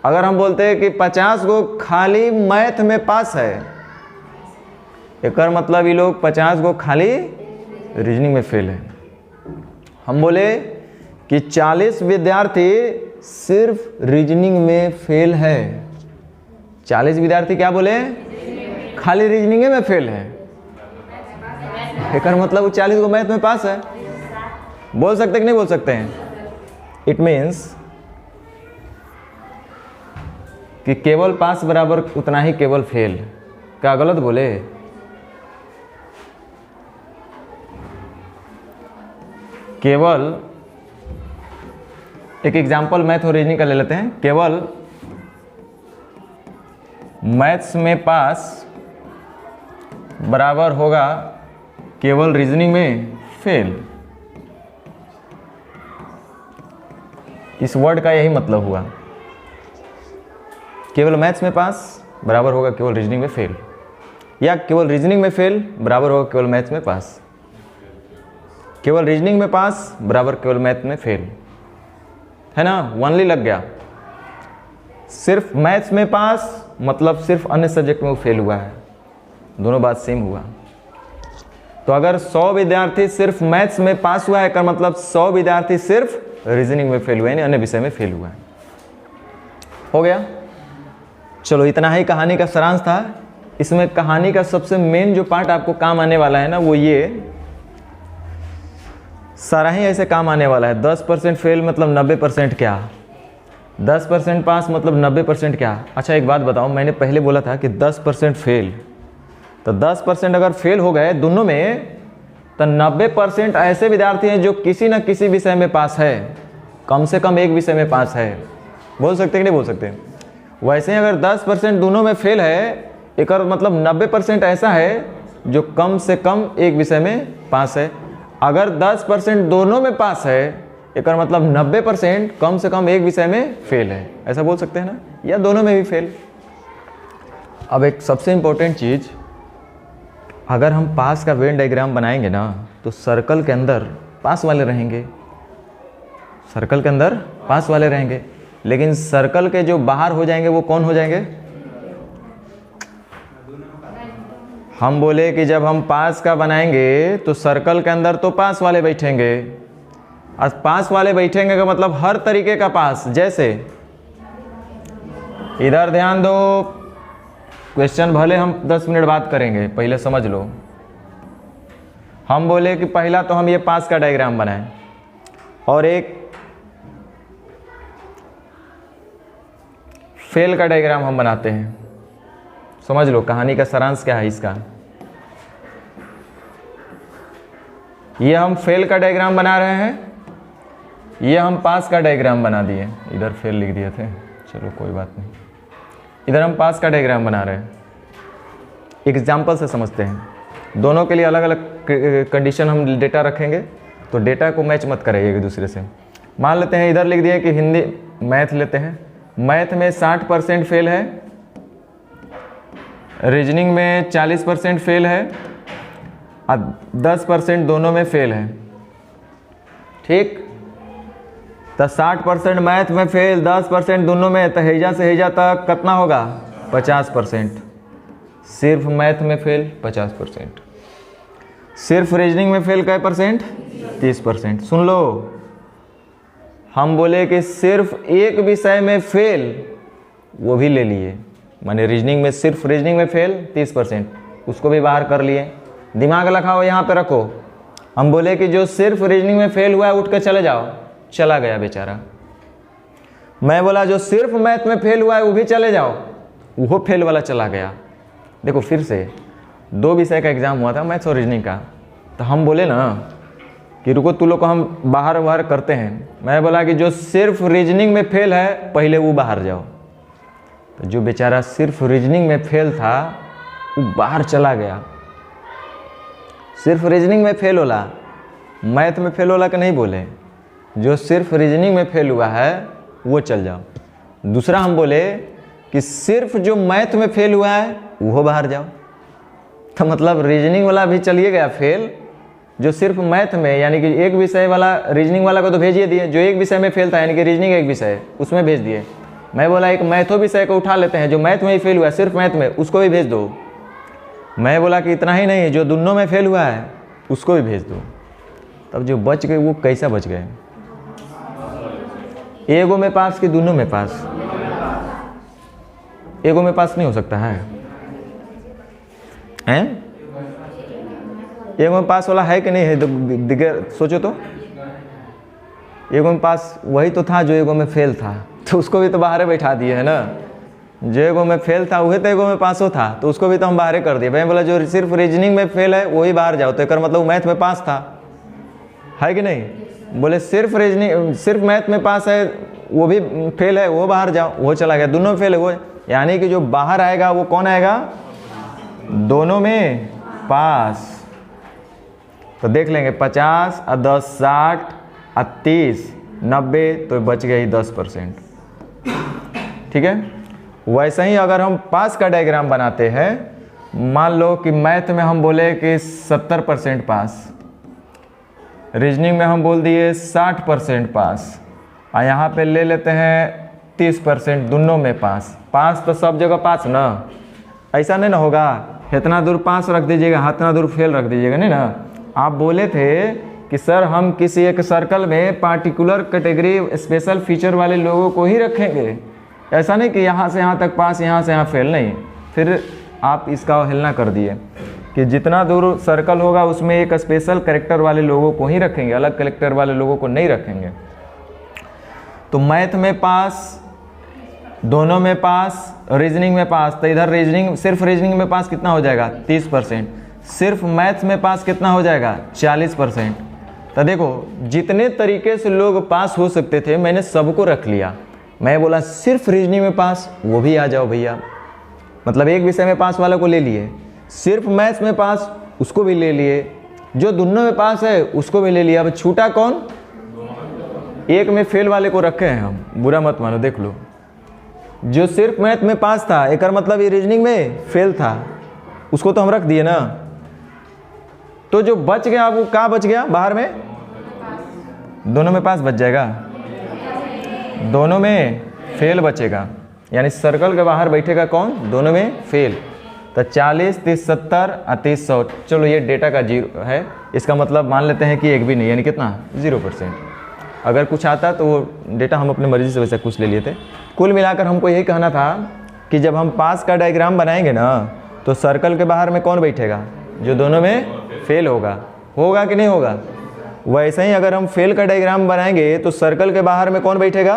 अगर हम बोलते हैं कि 50 गो खाली मैथ में पास है, एक और मतलब ये लोग 50 गो खाली रीजनिंग में फेल है। हम बोले कि 40 विद्यार्थी सिर्फ रीजनिंग में फेल है। 40 विद्यार्थी क्या बोले? खाली रीजनिंग में फेल है। एक मतलब 40 गो मैथ में पास है। बोल सकते कि नहीं बोल सकते हैं? इट मीन्स कि केवल पास बराबर उतना ही केवल फेल। क्या गलत बोले? केवल एक एग्जाम्पल मैथ और रीजनिंग का ले लेते हैं। केवल मैथ्स में पास बराबर होगा केवल रीजनिंग में फेल। इस वर्ड का यही मतलब हुआ, केवल मैथ्स में पास बराबर होगा केवल रीजनिंग में फेल, या केवल रीजनिंग में फेल बराबर होगा केवल मैथ्स में पास। केवल रीजनिंग में पास बराबर केवल मैथ में फेल, है ना? वनली लग गया। सिर्फ मैथ्स में पास मतलब सिर्फ अन्य सब्जेक्ट में वो फेल हुआ है, दोनों बात सेम हुआ। तो अगर 100 विद्यार्थी सिर्फ मैथ्स में पास हुआ है का मतलब 100 विद्यार्थी सिर्फ रीजनिंग में फेल हुए, यानी अन्य विषय में फेल हुआ है। हो गया? चलो, इतना ही कहानी का सारांश था। इसमें कहानी का सबसे मेन जो पार्ट आपको काम आने वाला है ना, वो ये सारा ही ऐसे काम आने वाला है। 10% फेल मतलब 90% क्या, 10% पास मतलब 90% क्या। अच्छा एक बात बताओ, मैंने पहले बोला था कि 10% फेल, तो 10% अगर फेल हो गए दोनों में, तो 90% ऐसे विद्यार्थी हैं जो किसी न किसी विषय में पास है, कम से कम एक विषय में पास है। बोल सकते कि नहीं बोल सकते? वैसे ही अगर 10% दोनों में फेल है, एक मतलब 90% ऐसा है जो कम से कम एक विषय में पास है। अगर 10% दोनों में पास है, एक मतलब 90% कम से कम एक विषय में फेल है, ऐसा बोल सकते हैं ना, या दोनों में भी फेल। अब एक सबसे इम्पोर्टेंट चीज़, अगर हम पास का वेन डायग्राम बनाएंगे ना, तो सर्कल के अंदर पास वाले रहेंगे, सर्कल के अंदर पास वाले रहेंगे, लेकिन सर्कल के जो बाहर हो जाएंगे वो कौन हो जाएंगे? हम बोले कि जब हम पास का बनाएंगे तो सर्कल के अंदर तो पास वाले बैठेंगे, और पास वाले बैठेंगे का मतलब हर तरीके का पास। जैसे इधर ध्यान दो, क्वेश्चन भले हम 10 मिनट बात करेंगे, पहले समझ लो। हम बोले कि पहला तो हम ये पास का डायग्राम बनाएं, और एक फेल का डायग्राम हम बनाते हैं। समझ लो कहानी का सारांश क्या है इसका। ये हम फेल का डायग्राम बना रहे हैं, ये हम पास का डायग्राम बना दिए। इधर फेल लिख दिए थे, चलो कोई बात नहीं। इधर हम पास का डायग्राम बना रहे हैं। एग्जाम्पल से समझते हैं। दोनों के लिए अलग अलग कंडीशन हम डेटा रखेंगे, तो डेटा को मैच मत करें एक दूसरे से। मान लेते हैं इधर लिख दिए कि हिंदी मैथ लेते हैं, मैथ में 60% फेल है, रीजनिंग में 40% फेल है, और 10% दोनों में फेल है। ठीक, तो 60% मैथ में फेल, 10% दोनों में, तो हैजा से हैजा तक कितना होगा? 50%। सिर्फ मैथ में फेल 50%, सिर्फ रीजनिंग में फेल कै परसेंट? 30%। सुन लो, हम बोले कि सिर्फ एक विषय में फेल, वो भी ले लिए, माने रीजनिंग में, सिर्फ रीजनिंग में फेल 30%, उसको भी बाहर कर लिए। दिमाग लगाओ, यहाँ पे रखो। हम बोले कि जो सिर्फ रीजनिंग में फेल हुआ है उठ कर चले जाओ, चला गया बेचारा। मैं बोला जो सिर्फ मैथ में फेल हुआ है वो भी चले जाओ, वो फेल वाला चला गया। देखो फिर से 2 विषय का एग्जाम हुआ था, मैथ्स और रीजनिंग का, तो हम बोले ना कि रुको तू लोग को हम बाहर करते हैं। मैं बोला कि जो सिर्फ रीजनिंग में फेल है पहले वो बाहर जाओ। तो जो बेचारा सिर्फ रीजनिंग में फेल था वो बाहर चला गया। सिर्फ रीजनिंग में फेल होला, मैथ में फेल होला कि नहीं बोले, जो सिर्फ रीजनिंग में फेल हुआ है वो चल जाओ। दूसरा हम बोले कि सिर्फ जो मैथ में फेल हुआ है वो बाहर जाओ। तो मतलब रीजनिंग वाला भी चलिए गया फेल, जो सिर्फ मैथ में, यानी कि एक विषय वाला, रीजनिंग वाला को तो भेजिए दिए, जो एक विषय में फेल था यानी कि रीजनिंग एक विषय, उसमें भेज दिए। मैं बोला एक मैथो विषय को उठा लेते हैं, जो मैथ में ही फेल हुआ है, सिर्फ मैथ में, उसको भी भेज दो। मैं बोला कि इतना ही नहीं, जो दोनों में फेल हुआ है उसको भी भेज दो। तब जो बच गए वो कैसा बच गए? एगो में पास कि दोनों में पास? एगो में पास नहीं हो सकता है, हैं? एगो में पास वाला है कि नहीं है? सोचो तो, एगो में पास वही तो था जो एगो में फेल था, तो उसको भी तो बाहर बैठा दिए है ना। जो एगो में फेल था वही तो एगो में पासो था, तो उसको भी तो हम बाहर कर दिए। भाई बोला जो सिर्फ रीजनिंग में फेल है वही बाहर जाओ, तो एक मतलब मैथ में पास था, है कि नहीं। बोले सिर्फ रीजनिंग सिर्फ मैथ में पास है, वो भी फेल है, वो बाहर जाओ, वो चला गया। दोनों फेल है वो, यानी कि जो बाहर आएगा वो कौन आएगा, दोनों में पास। तो देख लेंगे 50 और 10 60 और 30 90, तो बच गई 10%। ठीक है। वैसे ही अगर हम पास का डायग्राम बनाते हैं, मान लो कि मैथ में हम बोले कि 70% पास, रीजनिंग में हम बोल दिए 60% पास, और यहाँ पे ले लेते हैं 30%, दोनों में पास। पास तो सब जगह पास ना, ऐसा नहीं ना होगा इतना दूर पास रख दीजिएगा, इतना दूर फेल रख दीजिएगा, नहीं ना। आप बोले थे कि सर हम किसी एक सर्कल में पार्टिकुलर कैटेगरी स्पेशल फीचर वाले लोगों को ही रखेंगे, ऐसा नहीं कि यहाँ से यहाँ तक पास, यहाँ से यहाँ फेल, नहीं। फिर आप इसका अवहेलना कर दिए कि जितना दूर सर्कल होगा उसमें एक स्पेशल कैरेक्टर वाले लोगों को ही रखेंगे, अलग कैरेक्टर वाले लोगों को नहीं रखेंगे। तो मैथ में पास, दोनों में पास, रीजनिंग में पास, तो इधर रीजनिंग सिर्फ रीजनिंग में पास कितना हो जाएगा 30%, सिर्फ मैथ्स में पास कितना हो जाएगा 40%। तो देखो जितने तरीके से लोग पास हो सकते थे मैंने सबको रख लिया। मैं बोला सिर्फ रीजनिंग में पास, वो भी आ जाओ भैया, मतलब एक विषय में पास वाला को ले लिए, सिर्फ मैथ्स में पास उसको भी ले लिए, जो दोनों में पास है उसको भी ले लिया। अब छूटा कौन, एक में फेल वाले को रखे हैं हम, बुरा मत मानो। देख लो जो सिर्फ मैथ में पास था, एक मतलब ये रीजनिंग में फेल था, उसको तो हम रख दिए ना। तो जो बच गया वो कहाँ बच गया, बाहर में, दोनों में पास बच जाएगा, दोनों में फेल बचेगा, यानी सर्कल के बाहर बैठेगा कौन, दोनों में फेल। तो 40 30 70 और 30 100, चलो ये डेटा का 0 है, इसका मतलब मान लेते हैं कि एक भी नहीं, यानी कितना 0%। अगर कुछ आता तो वो डेटा हम अपने मर्जी से वैसे कुछ ले लिए थे। कुल मिलाकर हमको यही कहना था कि जब हम पास का डायग्राम बनाएंगे ना, तो सर्कल के बाहर में कौन बैठेगा, जो दोनों में फेल होगा, होगा कि नहीं होगा। वैसे ही अगर हम फेल का डायग्राम बनाएंगे तो सर्कल के बाहर में कौन बैठेगा,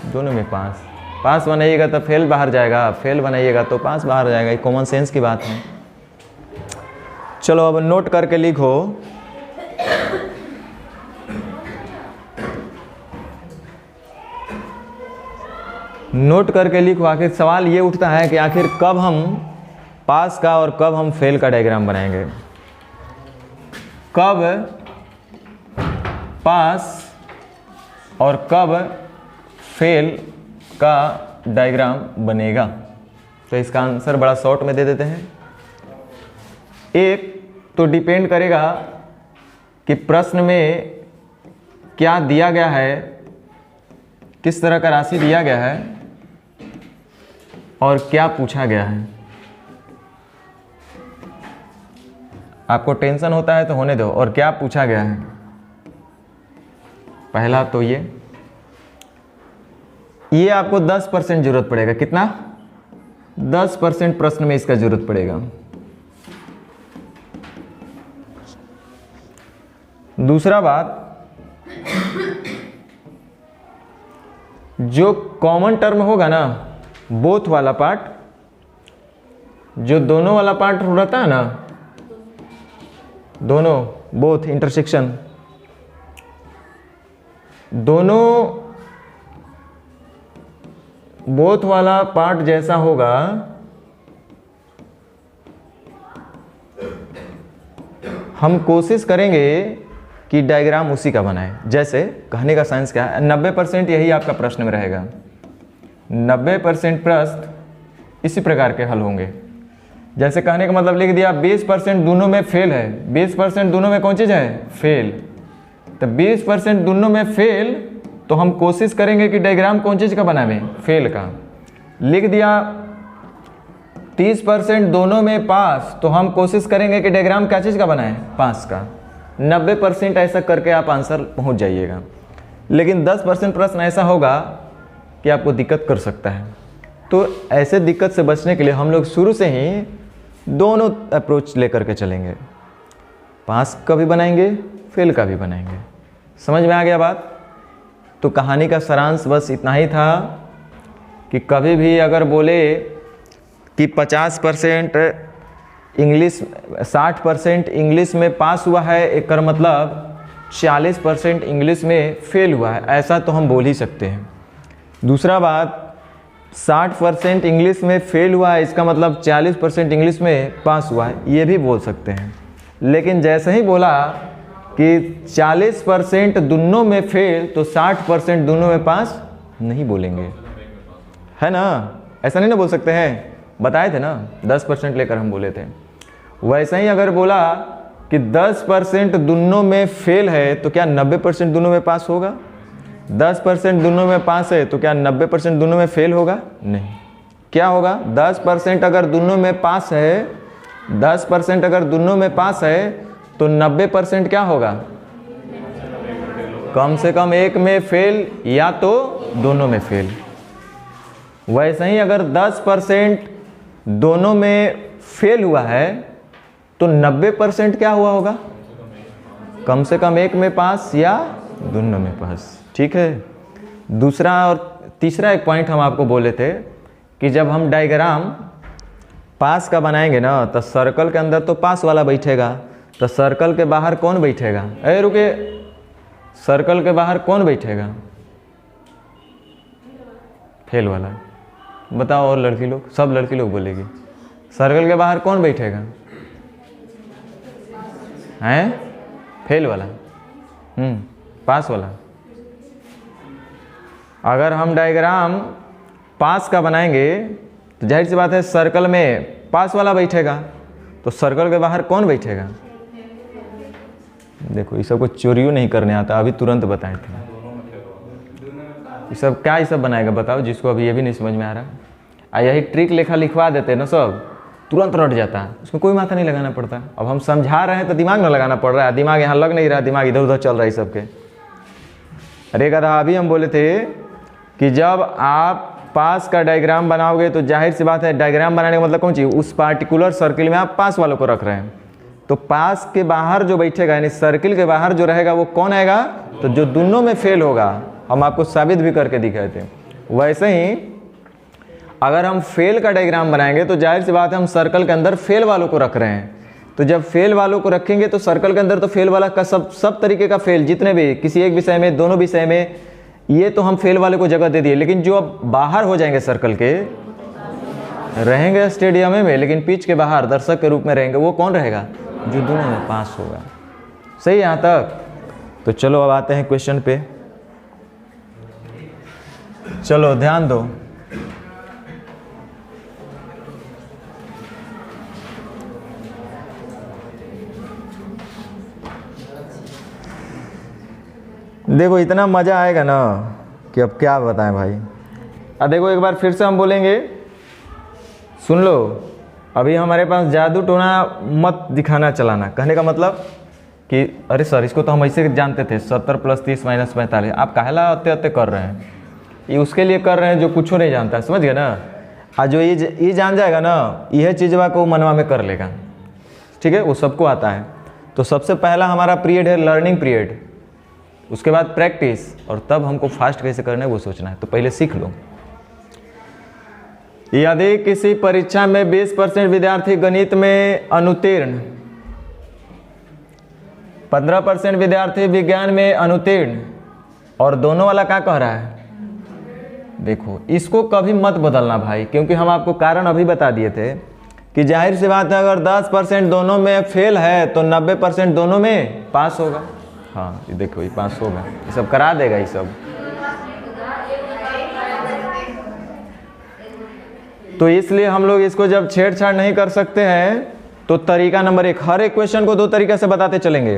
दोनों में पास। पास बनाइएगा तो फेल बाहर जाएगा, फेल बनाइएगा तो पास बाहर जाएगा, ये कॉमन सेंस की बात है। चलो अब नोट करके लिखो। नोट करके लिखो। आखिर सवाल ये उठता है कि आखिर कब हम पास का और कब हम फेल का डायग्राम बनाएंगे। कब पास और कब फेल का डायग्राम बनेगा। तो इसका आंसर बड़ा शॉर्ट में दे देते हैं। एक तो डिपेंड करेगा कि प्रश्न में क्या दिया गया है, किस तरह का राशि दिया गया है और क्या पूछा गया है। आपको टेंशन होता है तो होने दो, और क्या पूछा गया है। पहला तो ये आपको 10% जरूरत पड़ेगा। कितना, 10% प्रश्न में इसका जरूरत पड़ेगा। दूसरा बात, जो कॉमन टर्म होगा ना, बोथ वाला पार्ट, जो दोनों वाला पार्ट रहता है ना, दोनों, बोथ, इंटरसेक्शन, दोनों बोथ वाला पार्ट जैसा होगा हम कोशिश करेंगे कि डायग्राम उसी का बनाए। जैसे कहने का साइंस क्या है, 90% यही आपका प्रश्न में रहेगा। 90% प्रश्न इसी प्रकार के हल होंगे। जैसे कहने का मतलब लिख दिया 20% दोनों में फेल है, 20% दोनों में कौन चीज़ है, फेल। तो 20% दोनों में फेल, तो हम कोशिश करेंगे कि डायग्राम कौन चीज़ का बनावे, फेल का। लिख दिया 30% दोनों में पास, तो हम कोशिश करेंगे कि डायग्राम क्या चीज़ का बनाए, पास का। 90% ऐसा करके आप आंसर पहुंच जाइएगा। लेकिन 10% प्रश्न ऐसा होगा कि आपको दिक्कत कर सकता है। तो ऐसे दिक्कत से बचने के लिए हम लोग शुरू से ही दोनों अप्रोच लेकर के चलेंगे, पास का भी बनाएंगे, फेल का भी बनाएंगे। समझ में आ गया बात? तो कहानी का सारांश बस इतना ही था कि कभी भी अगर बोले कि 50% इंग्लिश 60% इंग्लिश में पास हुआ है, एक मतलब 40% इंग्लिश में फेल हुआ है, ऐसा तो हम बोल ही सकते हैं। दूसरा बात, 60% इंग्लिश में फेल हुआ है, इसका मतलब 40% इंग्लिश में पास हुआ है, ये भी बोल सकते हैं। लेकिन जैसे ही बोला कि 40% दोनों में फेल, तो 60% दोनों में पास नहीं बोलेंगे, है ना? ऐसा नहीं ना बोल सकते हैं, बताए थे ना 10% लेकर हम बोले थे। वैसे ही अगर बोला कि 10% दोनों में फेल है, तो क्या 90% दोनों में पास होगा? 10% दोनों में पास है, तो क्या 90% दोनों में फेल होगा? नहीं। क्या होगा? 10% अगर दोनों में पास है, 10% अगर दोनों में पास है, तो 90% क्या होगा? कम से कम एक में फेल या तो दोनों में फेल। वैसे ही अगर 10% दोनों में फेल हुआ है, तो 90% क्या हुआ होगा? कम से कम एक में पास या दोनों में पास। ठीक है। दूसरा और तीसरा एक पॉइंट हम आपको बोले थे कि जब हम डायग्राम पास का बनाएंगे ना, तो सर्कल के अंदर तो पास वाला बैठेगा, तो सर्कल के बाहर कौन बैठेगा? अरे रुके, सर्कल के बाहर कौन बैठेगा? फेल वाला। बताओ, और लड़की लोग, सब लड़की लोग बोलेगी, सर्कल के बाहर कौन बैठेगा? हैं? फेल वाला। पास वाला। अगर हम डायग्राम पास का बनाएंगे तो जाहिर सी बात है सर्कल में पास वाला बैठेगा, तो सर्कल के बाहर कौन बैठेगा? देखो, ये सब को चोरियों नहीं करने आता, अभी तुरंत बताए थे। ये सब क्या ये सब बनाएगा बताओ, जिसको अभी ये भी नहीं समझ में आ रहा। यही ट्रिक लेखा लिखवा देते ना, सब तुरंत रट जाता है, उसमें कोई माथा नहीं लगाना पड़ता। अब हम समझा रहे हैं तो दिमाग ना लगाना पड़ रहा है, दिमाग यहाँ लग नहीं रहा, दिमाग इधर उधर चल रहा है सबके। अरे कहा अभी हम बोले थे कि जब आप पास का डायग्राम बनाओगे तो जाहिर सी बात है डायग्राम बनाने का मतलब कौन चीज़, उस पार्टिकुलर सर्किल में आप पास वालों को रख रहे हैं, तो पास के बाहर जो बैठेगा यानी सर्किल के बाहर जो रहेगा वो कौन आएगा? तो जो दोनों में फेल होगा। हम आपको साबित भी करके दिखाए थे। वैसे ही अगर हम फेल का डायग्राम बनाएंगे तो जाहिर सी बात है हम सर्कल के अंदर फेल वालों को रख रहे हैं, तो जब फेल वालों को रखेंगे तो सर्कल के अंदर तो फेल वाला का सब तरीके का फेल, जितने भी किसी एक विषय में, दोनों विषय में, ये तो हम फेल वाले को जगह दे दिए। लेकिन जो अब बाहर हो जाएंगे सर्कल के, रहेंगे स्टेडियम में लेकिन पिच के बाहर दर्शक के रूप में रहेंगे, वो कौन रहेगा? जो दोनों में पास होगा। सही यहाँ तक? तो चलो अब आते हैं क्वेश्चन पे। चलो ध्यान दो। देखो इतना मज़ा आएगा ना कि अब क्या बताएं भाई। अब देखो एक बार फिर से हम बोलेंगे, सुन लो। अभी हमारे पास जादू टोना मत दिखाना चलाना। कहने का मतलब कि अरे सर इसको तो हम ऐसे जानते थे 70 + 30 - 45। आप काहेला अत्ते कर रहे हैं? ये उसके लिए कर रहे हैं जो कुछ नहीं जानता, समझ गए ना? आज जो ये जान जाएगा ना, यह चीज़वा को मनवा में कर लेगा। ठीक है, वो सबको आता है। तो सबसे पहला हमारा पीरियड है लर्निंग पीरियड, उसके बाद प्रैक्टिस, और तब हमको फास्ट कैसे करना है वो सोचना है। तो पहले सीख लो। यदि किसी परीक्षा में 20% विद्यार्थी गणित में अनुत्तीर्ण, 15% विद्यार्थी विज्ञान में अनुत्तीर्ण, और दोनों वाला क्या कह रहा है? देखो इसको कभी मत बदलना भाई, क्योंकि हम आपको कारण अभी बता दिए थे कि जाहिर सी बात है अगर 10% दोनों में फेल है तो 90% दोनों में पास होगा। हाँ ये देखो ये पास होगा, ये सब करा देगा ये सब। तो इसलिए हम लोग इसको जब छेड़छाड़ नहीं कर सकते हैं तो तरीका नंबर 1, हर एक क्वेश्चन को 2 तरीका से बताते चलेंगे।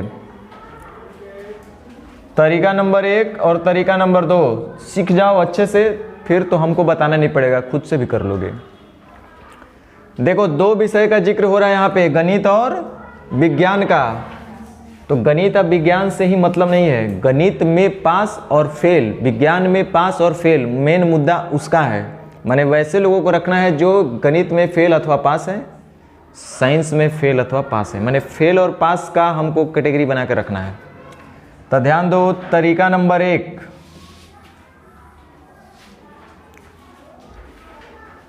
तरीका नंबर 1 और तरीका नंबर 2 सीख जाओ अच्छे से, फिर तो हमको बताना नहीं पड़ेगा, खुद से भी कर लोगे। देखो 2 विषय का जिक्र हो रहा है यहाँ पे, गणित और विज्ञान का। तो गणित अब विज्ञान से ही मतलब नहीं है, गणित में पास और फेल, विज्ञान में पास और फेल मेन मुद्दा उसका है। माने वैसे लोगों को रखना है जो गणित में फेल अथवा पास है, साइंस में फेल अथवा पास है, माने फेल और पास का हमको कैटेगरी बना के रखना है। तो ध्यान दो, तरीका नंबर 1,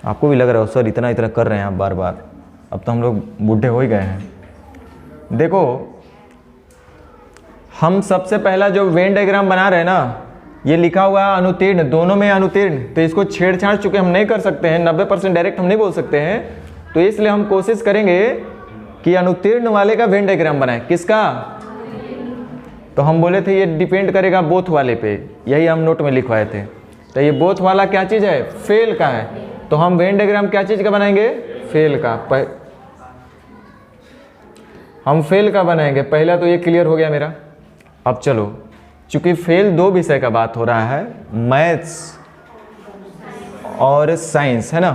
आपको भी लग रहा हो सर इतना इतना कर रहे हैं आप बार बार, अब तो हम लोग बूढ़े हो ही गए हैं। देखो हम सबसे पहला जो वेन डायग्राम बना रहे हैं ना, ये लिखा हुआ है अनुतीर्ण, दोनों में अनुतीर्ण, तो इसको छेड़छाड़ चुके हम नहीं कर सकते हैं, 90% डायरेक्ट हम नहीं बोल सकते हैं, तो इसलिए हम कोशिश करेंगे कि अनुतीर्ण वाले का वेन डायग्राम बनाएं। किसका? तो हम बोले थे ये डिपेंड करेगा बोथ वाले पे, यही हम नोट में लिखवाए थे। तो ये बोथ वाला क्या चीज़ है? फेल का है, तो हम वेन डायग्राम क्या चीज़ का बनाएंगे? फेल का। हम फेल का बनाएंगे पहला, तो ये क्लियर हो गया मेरा। अब चलो, चूंकि फेल दो विषय का बात हो रहा है, मैथ्स और साइंस, है ना,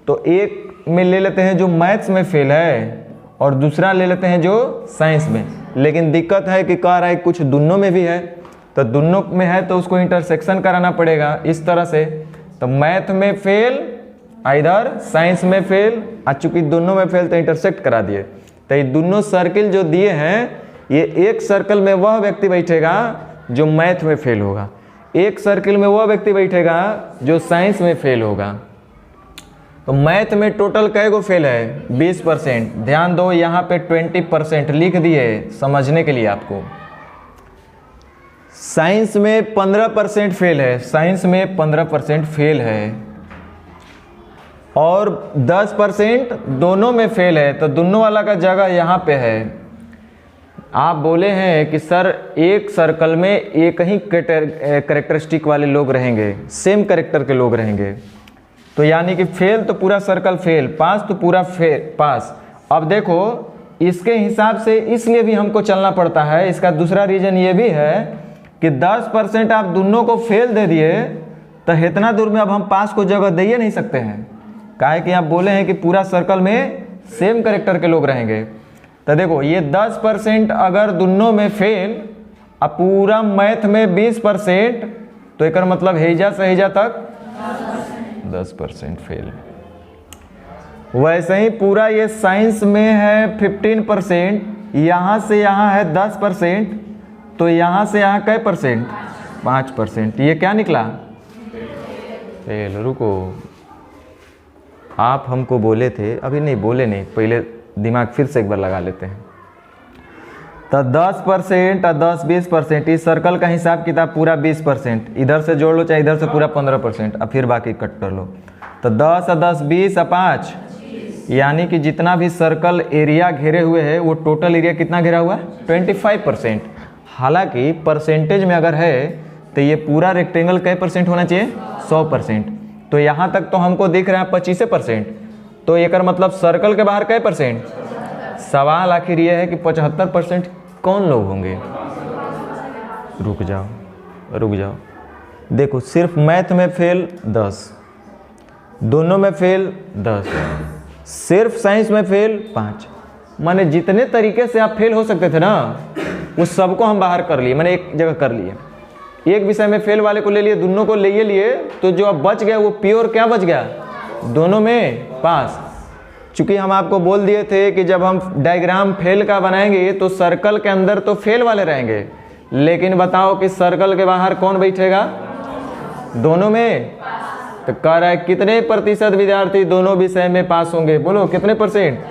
तो एक में ले लेते हैं जो मैथ्स में फेल है और दूसरा ले लेते हैं जो साइंस में। लेकिन दिक्कत है कि कह रहा है कुछ दोनों में भी है, तो दोनों में है तो उसको इंटरसेक्शन कराना पड़ेगा इस तरह से। तो मैथ में फेल इधर, साइंस में फेल, चूंकि दोनों में फेल तो इंटरसेक्ट करा दिए। तो ये दोनों सर्किल जो दिए हैं, ये एक सर्कल में वह व्यक्ति बैठेगा जो मैथ में फेल होगा, एक सर्किल में वह व्यक्ति बैठेगा जो साइंस में फेल होगा। तो मैथ में टोटल कै गो फेल है? 20%। ध्यान दो यहाँ पे 20% लिख दिए समझने के लिए आपको। साइंस में 15% फेल है, साइंस में 15% फेल है, और 10% दोनों में फेल है, तो दोनों वाला का जगह यहाँ पे है। आप बोले हैं कि सर एक सर्कल में एक ही कैरेक्टरिस्टिक वाले लोग रहेंगे, सेम कैरेक्टर के लोग रहेंगे, तो यानी कि फेल तो पूरा सर्कल फेल, पास तो पूरा फेल पास। अब देखो इसके हिसाब से इसलिए भी हमको चलना पड़ता है। इसका दूसरा रीज़न ये भी है कि 10% आप दोनों को फेल दे दिए तो इतना दूर में अब हम पास को जगह दे ही नहीं सकते हैं, काहे कि आप बोले हैं कि पूरा सर्कल में सेम कैरेक्टर के लोग रहेंगे। तो देखो ये 10% अगर दोनों में फेल, अब पूरा मैथ में 20%, तो एक मतलब हेजा से हेजा तक 10% फेल। वैसे ही पूरा ये साइंस में है 15%, यहाँ से यहाँ है 10%, तो यहाँ से यहाँ कै परसेंट? 5%। ये क्या निकला? फेल। रुको, आप हमको बोले थे, अभी नहीं बोले नहीं, पहले दिमाग फिर से एक बार लगा लेते हैं। तो 10% और 10-20%, इस सर्कल का हिसाब किताब पूरा 20%, इधर से जोड़ लो चाहे इधर से पूरा 15%, अब फिर बाकी कट कर लो। तो 10 और 10 20 और 5, यानी कि जितना भी सर्कल एरिया घेरे हुए है वो टोटल एरिया कितना घेरा हुआ है? 25%। हालांकि परसेंटेज में अगर है तो ये पूरा रेक्टेंगल कै परसेंट होना चाहिए? 100%। तो यहाँ तक तो हमको दिख रहा है 25%, तो एक मतलब सर्कल के बाहर कै परसेंट? सवाल आखिर ये है कि 75% कौन लोग होंगे? रुक जाओ, देखो सिर्फ मैथ में फेल 10, दोनों में फेल 10, सिर्फ साइंस में फेल 5, माने जितने तरीके से आप फेल हो सकते थे ना, उस सबको हम बाहर कर लिए, मैंने एक जगह कर लिए। एक विषय में फेल वाले को ले लिए, दोनों को ले लिए, तो जो अब बच गया वो प्योर क्या बच गया? दोनों में पास। चूंकि हम आपको बोल दिए थे कि जब हम डायग्राम फेल का बनाएंगे तो सर्कल के अंदर तो फेल वाले रहेंगे, लेकिन बताओ कि सर्कल के बाहर कौन बैठेगा? दोनों में। तो कह रहा है कितने प्रतिशत विद्यार्थी दोनों विषय में पास होंगे? बोलो कितने परसेंट?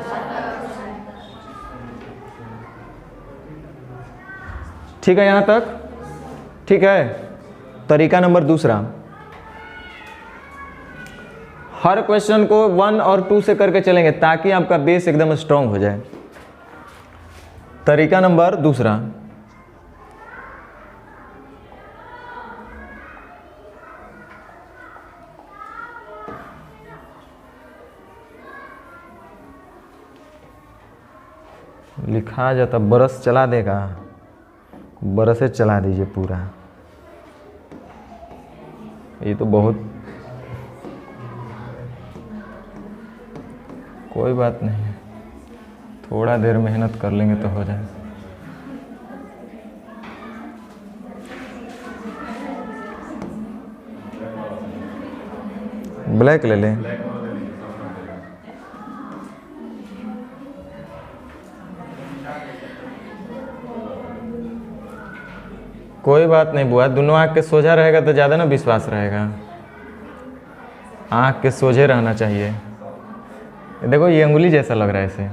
ठीक है, यहां तक ठीक है। तरीका नंबर दूसरा, हर क्वेश्चन को 1 और 2 से करके चलेंगे ताकि आपका बेस एकदम स्ट्रांग हो जाए। तरीका नंबर दूसरा, लिखा जाता बरस चला देगा, बरसे चला दीजिए पूरा। ये तो बहुत, कोई बात नहीं, थोड़ा देर मेहनत कर लेंगे तो हो जाए। ब्लैक ले लें। कोई बात नहीं बुआ, दोनों आँख के सोझा रहेगा तो ज़्यादा ना विश्वास रहेगा। आँख के सोझे रहना चाहिए। देखो ये अंगुली जैसा लग रहा है इसे।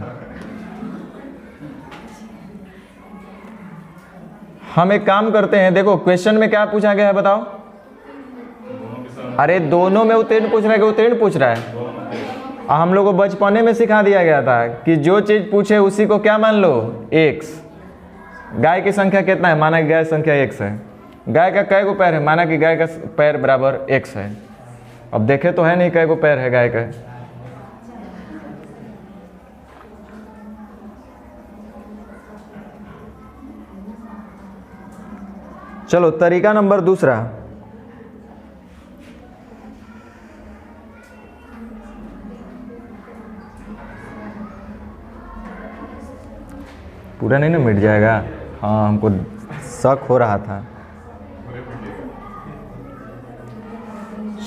हम एक काम करते हैं, देखो क्वेश्चन में क्या पूछा गया है बताओ। अरे दोनों में उत्तीर्ण पूछ रहा है कि उत्तीर्ण पूछ रहा है? हम लोग को बचपने में सिखा दिया गया था कि जो चीज़ पूछे उसी को क्या मान लो, एक्स। गाय की संख्या कितना है? माना कि गाय संख्या एक्स है। गाय का कै गो पैर है? माना कि गाय का पैर बराबर एक्स है। अब देखे तो है नहीं कै गो पैर है गाय का। चलो तरीका नंबर दूसरा। पूरा नहीं ना मिट जाएगा? हाँ हमको शक हो रहा था।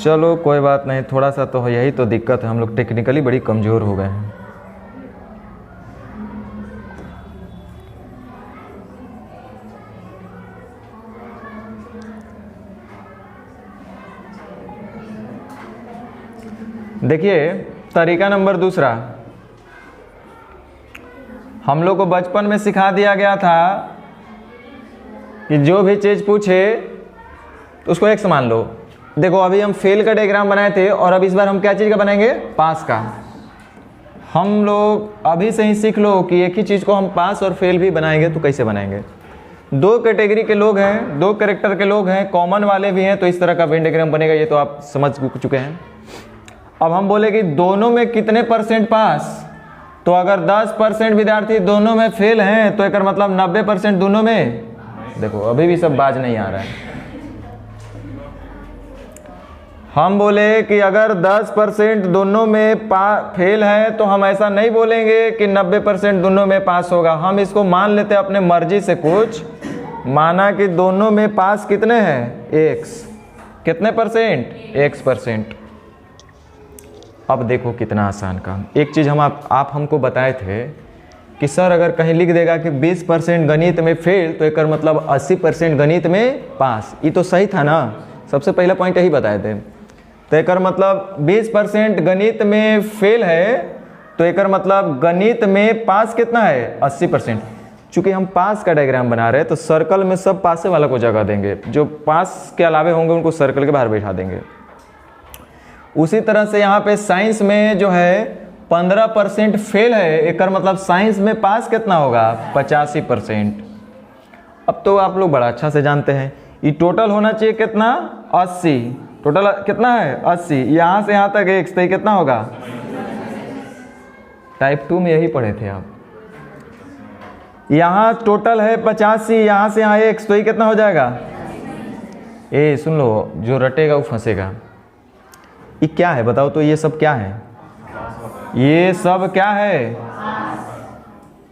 चलो कोई बात नहीं, थोड़ा सा तो यही तो दिक्कत है, हम लोग टेक्निकली बड़ी कमज़ोर हो गए हैं। देखिए तरीका नंबर दूसरा, हम लोग को बचपन में सिखा दिया गया था कि जो भी चीज़ पूछे तो उसको एक्स मान लो। देखो अभी हम फेल का डायग्राम बनाए थे और अब इस बार हम क्या चीज़ का बनाएंगे? पास का। हम लोग अभी से ही सीख लो कि एक ही चीज़ को हम पास और फेल भी बनाएंगे तो कैसे बनाएंगे। दो कैटेगरी के लोग हैं, दो कैरेक्टर के लोग हैं, कॉमन वाले भी हैं, तो इस तरह का वेन डायग्राम बनेगा। ये तो आप समझ चुके हैं। अब हम बोले कि दोनों में कितने परसेंट पास, तो अगर 10% विद्यार्थी दोनों में फेल हैं तो एक मतलब 90% दोनों में। देखो अभी भी सब बाज नहीं आ रहा है। हम बोले कि अगर 10% दोनों में फेल है तो हम ऐसा नहीं बोलेंगे कि 90% दोनों में पास होगा। हम इसको मान लेते हैं अपने मर्जी से कुछ। माना कि दोनों में पास कितने हैं? एक्स। कितने परसेंट? x%। अब देखो कितना आसान काम। एक चीज़ हम आप हमको बताए थे कि सर अगर कहीं लिख देगा कि 20% गणित में फेल तो एक मतलब 80% गणित में पास। ये तो सही था ना? सबसे पहला पॉइंट यही बताए थे। तो एक मतलब 20% गणित में फेल है तो एक मतलब गणित में पास कितना है? 80%। चूँकि हम पास का डायग्राम बना रहे हैं तो सर्कल में सब पासे वाला को जगह देंगे, जो पास के अलावे होंगे उनको सर्कल के बाहर बैठा देंगे। उसी तरह से यहाँ पे साइंस में जो है 15% फेल है, एक मतलब साइंस में पास कितना होगा? 85%। अब तो आप लोग बड़ा अच्छा से जानते हैं ये टोटल होना चाहिए कितना? 80। टोटल कितना है? 80। यहाँ से यहाँ तक एक्स, तो कितना होगा? टाइप 2 में यही पढ़े थे आप। यहाँ टोटल है 85, यहाँ से यहाँ एक्स, तो ये कितना हो जाएगा? ए सुन लो, जो रटेगा वो फंसेगा। ये क्या है बताओ तो? ये सब क्या है? ये सब क्या है?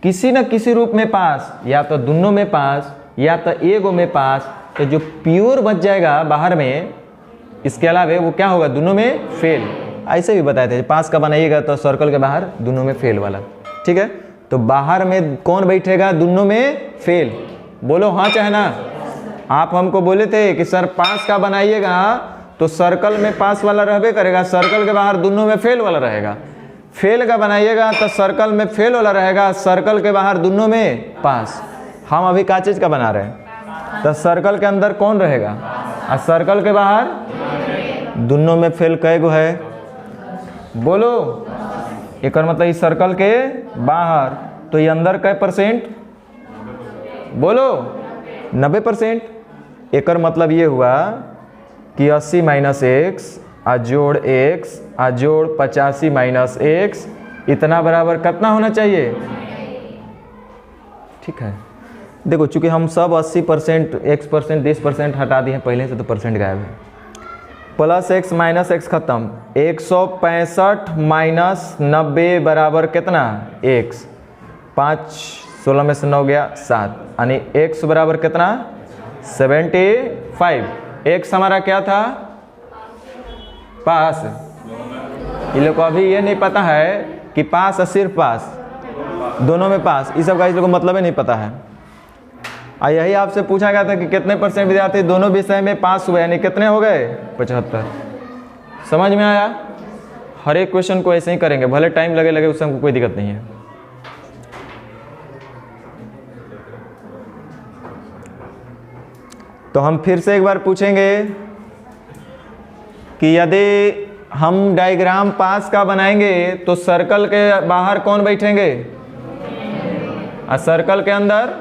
किसी न किसी रूप में पास, या तो दोनों में पास या तो एगो में पास। तो जो प्योर बच जाएगा बाहर में, इसके अलावा वो क्या होगा? दोनों में फेल। ऐसे भी बताए थे, पास का बनाइएगा तो सर्कल के बाहर दोनों में फेल वाला। ठीक है, तो बाहर में कौन बैठेगा? दोनों में फेल। बोलो हाँ चाहे ना। आप हमको बोले थे कि सर पास का बनाइएगा तो सर्कल में पास वाला रहबे करेगा, सर्कल के बाहर दोनों में फेल वाला रहेगा। फेल का बनाइएगा तो सर्कल में फेल वाला रहेगा, सर्कल के बाहर दोनों में पास। हम अभी क्या चीज़ का बना रहे हैं? तो सर्कल के अंदर कौन रहेगा और सर्कल के बाहर दोनों में फेल कै गो है? बोलो। एक मतलब इस सर्कल के बाहर, तो ये अंदर कै परसेंट? बोलो 90%। एक मतलब ये हुआ कि 80 माइनस एक्स जोड़ एक्स जोड़ 85 माइनस एक्स इतना बराबर कितना होना चाहिए? ठीक है, देखो चूंकि हम सब 80% x% 20% हटा दिए पहले से, तो परसेंट गायब है। प्लस एक्स माइनस एक्स खत्म। 165 माइनस 90 बराबर कितना? एक्स। 5 16 में से 9 गया 7, यानी एक्स बराबर कितना? 75। एक्स हमारा क्या था? पास। ये लोग को अभी ये नहीं पता है कि पास और सिर्फ पास, दोनों में पास, इस सब का इस लोग को मतलब ही नहीं पता है। यही आपसे पूछा गया था कि कितने % विद्यार्थी दोनों विषय में पास हुए, यानी कितने हो गए 75। समझ में आया? हर एक क्वेश्चन को ऐसे ही करेंगे, भले टाइम लगे उससे हमको कोई दिक्कत नहीं है। तो हम फिर से एक बार पूछेंगे कि यदि हम डायग्राम पास का बनाएंगे तो सर्कल के बाहर कौन बैठेंगे और सर्कल के अंदर,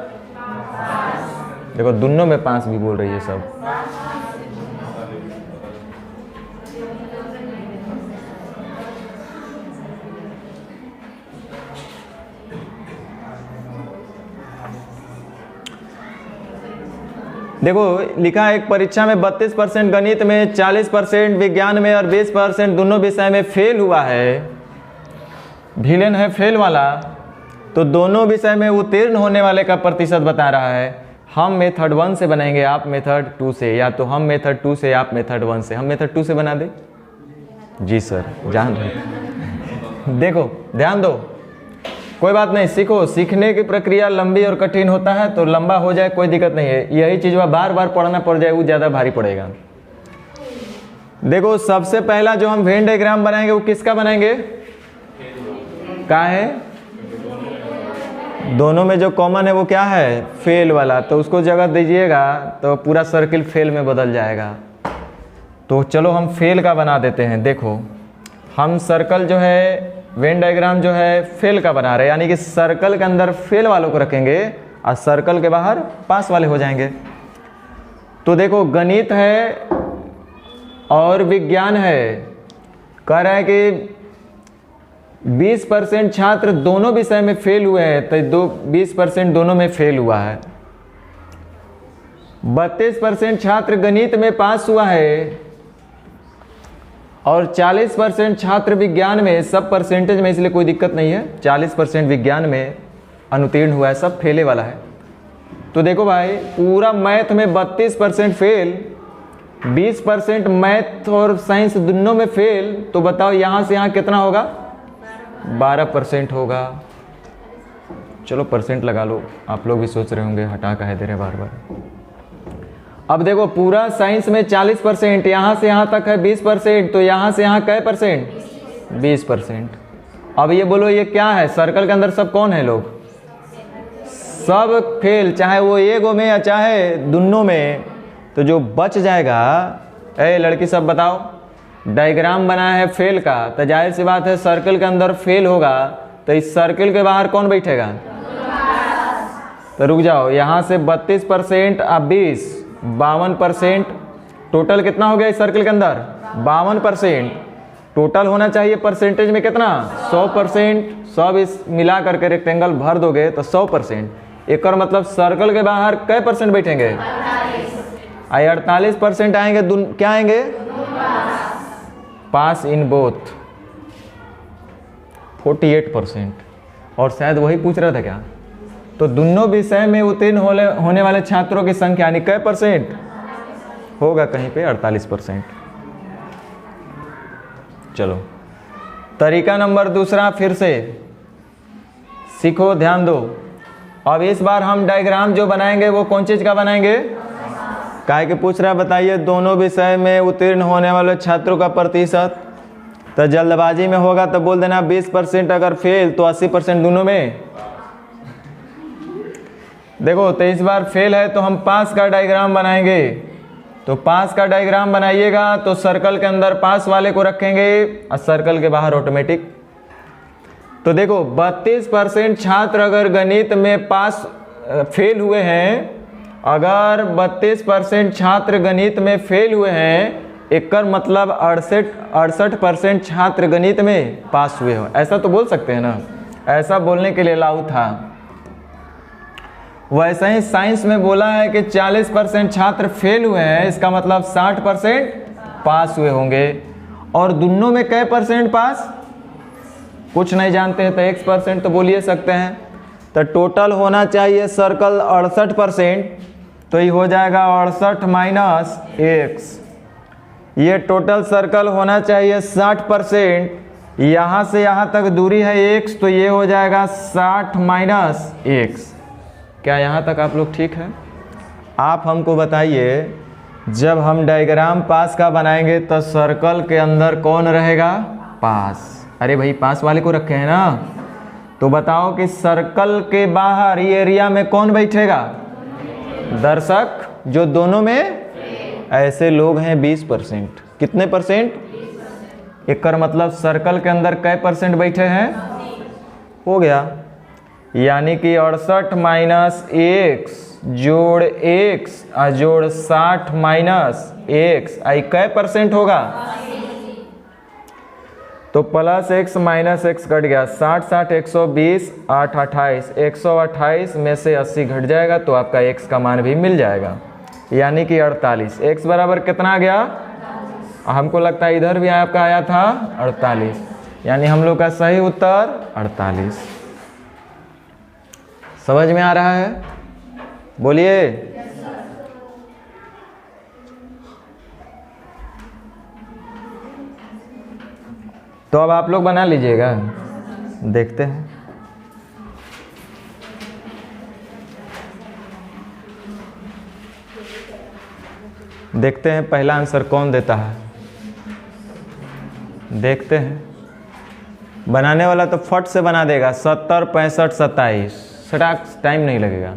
देखो दोनों में 5 भी बोल रही है सब। देखो लिखा है एक परीक्षा में 32% गणित में, 40% विज्ञान में और 20% दोनों विषय में फेल हुआ है। विलेन है फेल वाला, तो दोनों विषय में उत्तीर्ण होने वाले का प्रतिशत बता रहा है। हम मेथड 1 से बनाएंगे, आप मेथड 2 से, या तो हम मेथड 2 से आप मेथड 1 से। हम मेथड 2 से बना दे? जी सर, जान रहे। देखो ध्यान दो, कोई बात नहीं, सीखो। सीखने की प्रक्रिया लंबी और कठिन होता है, तो लंबा हो जाए कोई दिक्कत नहीं है। यही चीज़ बार बार पढ़ना पड़ जाए वो ज़्यादा भारी पड़ेगा। देखो सबसे पहला जो हम वेन डायग्राम बनाएंगे वो किसका बनाएंगे? क्या है? दोनों में जो कॉमन है वो क्या है? फेल वाला। तो उसको जगह दीजिएगा तो पूरा सर्किल फेल में बदल जाएगा। तो चलो हम फेल का बना देते हैं। देखो हम सर्कल जो है, वेन डायग्राम जो है फेल का बना रहे हैं, यानी कि सर्कल के अंदर फेल वालों को रखेंगे और सर्कल के बाहर पास वाले हो जाएंगे। तो देखो गणित है और विज्ञान है, कह रहा है कि 20% छात्र दोनों विषय में फेल हुए हैं, तो 20% दोनों में फेल हुआ है। 32% छात्र गणित में पास हुआ है और 40% छात्र विज्ञान में, सब परसेंटेज में इसलिए कोई दिक्कत नहीं है, 40% विज्ञान में अनुत्तीर्ण हुआ है, सब फेले वाला है। तो देखो भाई पूरा मैथ में 32% फेल, 20% मैथ और साइंस दोनों में फेल, तो बताओ यहाँ से यहाँ कितना होगा? 12% होगा। चलो परसेंट लगा लो, आप लोग भी सोच रहे होंगे हटा कहे दे रहे बार बार। अब देखो पूरा साइंस में 40%, यहाँ से यहाँ तक है 20%, तो यहाँ से यहाँ कै %? 20%। अब ये बोलो ये क्या है? सर्कल के अंदर सब कौन है लोग? सब फेल, चाहे वो एगो में या चाहे दोनों में। तो जो बच जाएगा, ए लड़की सब बताओ, डायग्राम बना है फेल का, तो जाहिर सी बात है सर्कल के अंदर फेल होगा, तो इस सर्कल के बाहर कौन बैठेगा? तो रुक जाओ, यहाँ से 32% अब 20, 52%, टोटल कितना हो गया इस सर्कल के अंदर? 52%। टोटल होना चाहिए परसेंटेज में कितना? 100%। सब इस मिला करके रेक्टेंगल भर दोगे तो 100%। एक और मतलब सर्कल के बाहर कै % बैठेंगे? 48% आएंगे। क्या आएंगे? पास इन बोथ 48%। और शायद वही पूछ रहा था क्या? तो दोनों विषय में उत्तीर्ण होने वाले छात्रों की संख्या यानी कै % होगा? कहीं पे 48%। चलो तरीका नंबर दूसरा फिर से सीखो, ध्यान दो। अब इस बार हम डायग्राम जो बनाएंगे वो कौन चीज़ का बनाएंगे? काहे के पूछ रहा है बताइए? दोनों विषय में उत्तीर्ण होने वाले छात्रों का प्रतिशत। तो जल्दबाजी में होगा तो बोल देना 20%, अगर फेल तो 80% दोनों में। देखो तो इस बार फेल है तो हम पास का डायग्राम बनाएंगे। तो पास का डायग्राम बनाइएगा तो सर्कल के अंदर पास वाले को रखेंगे और सर्कल के बाहर ऑटोमेटिक। तो देखो 32% छात्र अगर गणित में पास फेल हुए हैं, अगर 32% छात्र गणित में फेल हुए हैं, एक मतलब 68% छात्र गणित में पास हुए हो, ऐसा तो बोल सकते हैं ना। ऐसा बोलने के लिए अलाउ था। वैसे ही साइंस में बोला है कि 40% छात्र फेल हुए हैं, इसका मतलब 60% पास हुए होंगे। और दोनों में कै % पास? कुछ नहीं जानते हैं तो x% तो बोलिए सकते हैं। तो टोटल होना चाहिए सर्कल 68%, तो ये हो जाएगा 68 - x। ये टोटल सर्कल होना चाहिए 60%। यहाँ से यहाँ तक दूरी है x, तो ये हो जाएगा 60 - x। क्या यहाँ तक आप लोग ठीक है? आप हमको बताइए, जब हम डायग्राम पास का बनाएंगे तो सर्कल के अंदर कौन रहेगा? पास। अरे भाई पास वाले को रखे हैं ना, तो बताओ कि सर्कल के बाहर ये एरिया में कौन बैठेगा? दर्शक, जो दोनों में ऐसे लोग हैं 20%। कितने परसेंट? एक मतलब सर्कल के अंदर कै परसेंट बैठे हैं? हो गया, यानी कि 68 माइनस एक्स जोड़ एक्स जोड़ 60 माइनस एक्स आई कै परसेंट होगा? तो plus x minus x cut गया, 60 60 120 8 28 128 में से 80 घट जाएगा तो आपका एक्स का मान भी मिल जाएगा, यानी कि 48। एक्स बराबर कितना आ गया? हमको लगता है इधर भी आपका आया था 48, यानी हम लोग का सही उत्तर 48। समझ में आ रहा है? बोलिए। तो अब आप लोग बना लीजिएगा, देखते हैं। देखते हैं पहला आंसर कौन देता है, देखते हैं। बनाने वाला तो फट से बना देगा, 70 65 27, सटाक, टाइम नहीं लगेगा।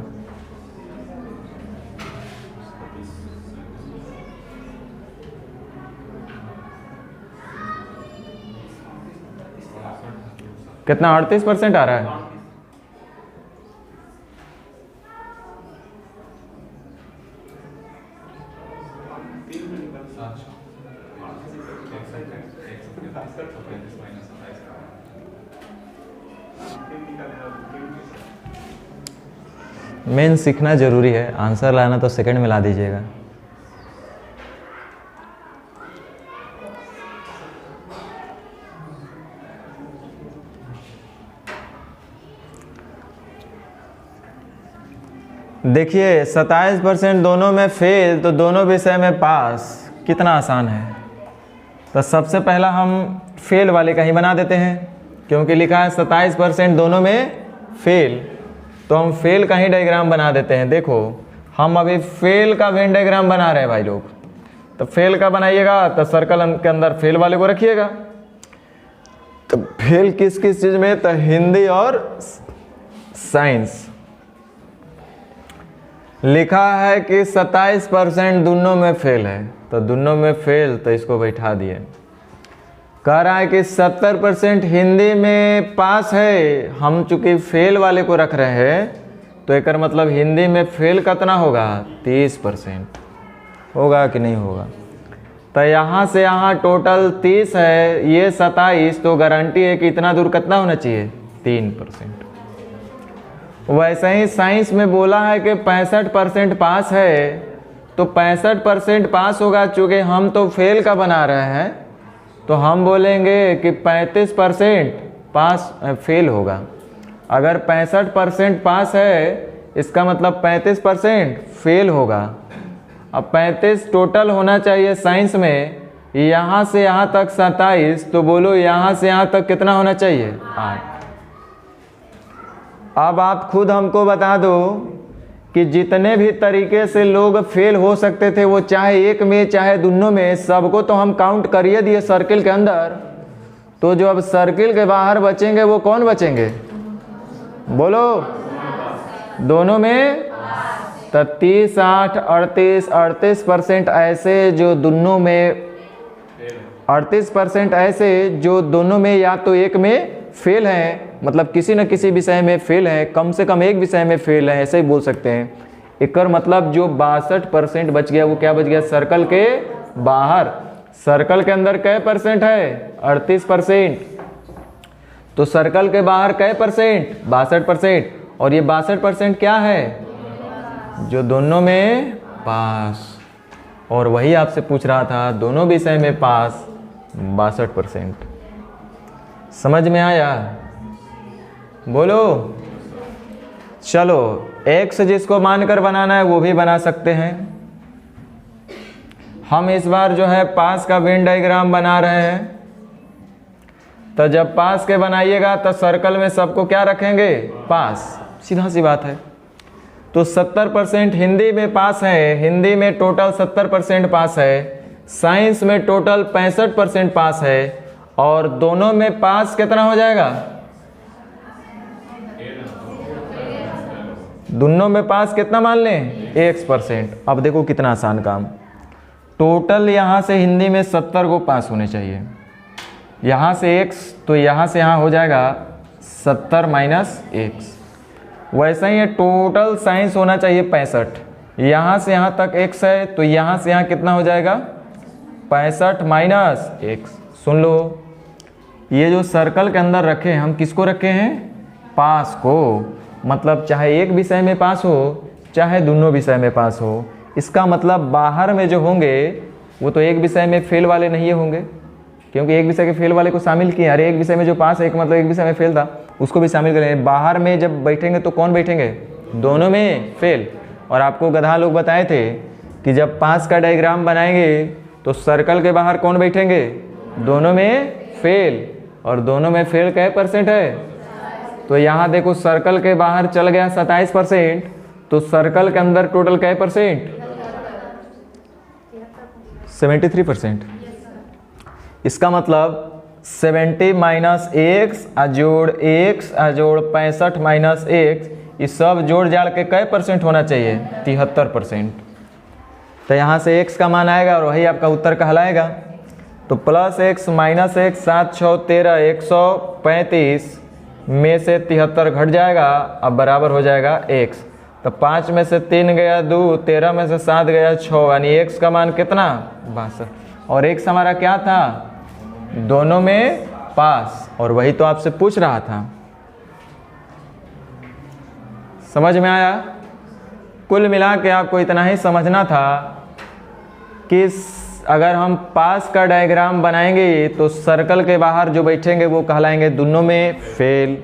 कितना? 38% आ रहा है। मेन सीखना जरूरी है, आंसर लाना तो सेकंड में ला दीजिएगा। देखिए 27% दोनों में फेल, तो दोनों विषय में पास। कितना आसान है। तो सबसे पहला हम फेल वाले का ही बना देते हैं, क्योंकि लिखा है 27% दोनों में फेल, तो हम फेल का ही डायग्राम बना देते हैं। देखो हम अभी फेल का वेन डायग्राम बना रहे हैं भाई लोग। तो फेल का बनाइएगा तो सर्कल के अंदर फेल वाले को रखिएगा। तो फेल किस किस चीज़ में? तो हिंदी और साइंस। लिखा है कि 27% दोनों में फेल है, तो दोनों में फेल, तो इसको बैठा दिए। कह रहा है कि 70% हिंदी में पास है, हम चूंकि फेल वाले को रख रहे हैं, तो एक मतलब हिंदी में फेल कितना होगा? 30% होगा कि नहीं होगा? तो यहाँ से यहाँ टोटल 30 है, ये 27, तो गारंटी है कि इतना दूर कितना होना चाहिए? 3%। वैसे ही साइंस में बोला है कि 65% पास है, तो 65% पास होगा। चूँकि हम तो फेल का बना रहे हैं, तो हम बोलेंगे कि 35% पास फेल होगा। अगर 65% पास है, इसका मतलब 35% फेल होगा। अब 35 टोटल होना चाहिए साइंस में, यहाँ से यहाँ तक 27, तो बोलो यहाँ से यहाँ तक कितना होना चाहिए? 8। अब आप खुद हमको बता दो कि जितने भी तरीके से लोग फेल हो सकते थे, वो चाहे एक में चाहे दोनों में, सबको तो हम काउंट करिए दिए सर्किल के अंदर। तो जो अब सर्किल के बाहर बचेंगे वो कौन बचेंगे? बोलो। दोनों में तो 30 8 38% ऐसे जो दोनों में, 38% ऐसे जो दोनों में या तो एक में फेल हैं, मतलब किसी न किसी विषय में फेल है, कम से कम एक विषय में फेल है, ऐसे ही बोल सकते हैं। एक मतलब जो 62% बच गया, वो क्या बच गया? सर्कल के बाहर। सर्कल के अंदर कै परसेंट है? 38%। तो सर्कल के बाहर कै परसेंट? 62%। और ये 62% क्या है? जो दोनों में पास। और वही आपसे पूछ रहा था, दोनों विषय में पास 62%। समझ में आया? बोलो। चलो, एक्स जिसको मानकर बनाना है वो भी बना सकते हैं। हम इस बार जो है पास का वेन डायग्राम बना रहे हैं। तो जब पास के बनाइएगा तो सर्कल में सबको क्या रखेंगे? पास। सीधा सी बात है। तो 70% हिंदी में पास है, हिंदी में टोटल 70% पास है, साइंस में टोटल 65% पास है, और दोनों में पास कितना हो जाएगा? दोनों में पास कितना मान लें? x%। अब देखो कितना आसान काम। टोटल यहाँ से हिंदी में 70 को पास होने चाहिए, यहाँ से x तो यहाँ से यहाँ हो जाएगा 70 माइनस x। वैसा ही है, टोटल साइंस होना चाहिए 65, यहाँ से यहाँ तक x है तो यहाँ से यहाँ कितना हो जाएगा? 65 माइनस x। सुन लो, ये जो सर्कल के अंदर रखे हैं हम, किसको रखे हैं? पास को। मतलब चाहे एक विषय में पास हो चाहे दोनों विषय में पास हो। इसका मतलब बाहर में जो होंगे वो तो एक विषय में फेल वाले नहीं होंगे, क्योंकि एक विषय के फेल वाले को शामिल किए। अरे एक विषय में जो पास है, एक मतलब एक विषय में फेल था, उसको भी शामिल करेंगे। बाहर में जब बैठेंगे तो कौन बैठेंगे? दोनों में फेल। और आपको गधा लोग बताए थे कि जब पास का डायग्राम बनाएंगे तो सर्कल के बाहर कौन बैठेंगे? दोनों में फेल। और दोनों में फेल क्या % है? तो यहाँ देखो सर्कल के बाहर चल गया 27%, तो सर्कल के अंदर टोटल क्या %? 73%। इसका मतलब 70 minus x अजोड़ x अजोड़ 65 minus x, ये सब जोड़ जाड़ के क्या % होना चाहिए? 73%। तो यहाँ से x का मान आएगा और वही आपका उत्तर कहलाएगा। तो प्लस x माइनस x 7 6 13 135 में से 73 घट जाएगा, अब बराबर हो जाएगा x। तो 5 में से 3 गया 2, 13 में से 7 गया 6, यानी x का मान कितना? 62। और x हमारा क्या था? दोनों में पास। और वही तो आपसे पूछ रहा था। समझ में आया? कुल मिला के आपको इतना ही समझना था कि अगर हम पास का डायग्राम बनाएंगे तो सर्कल के बाहर जो बैठेंगे वो कहलाएंगे दोनों में फेल।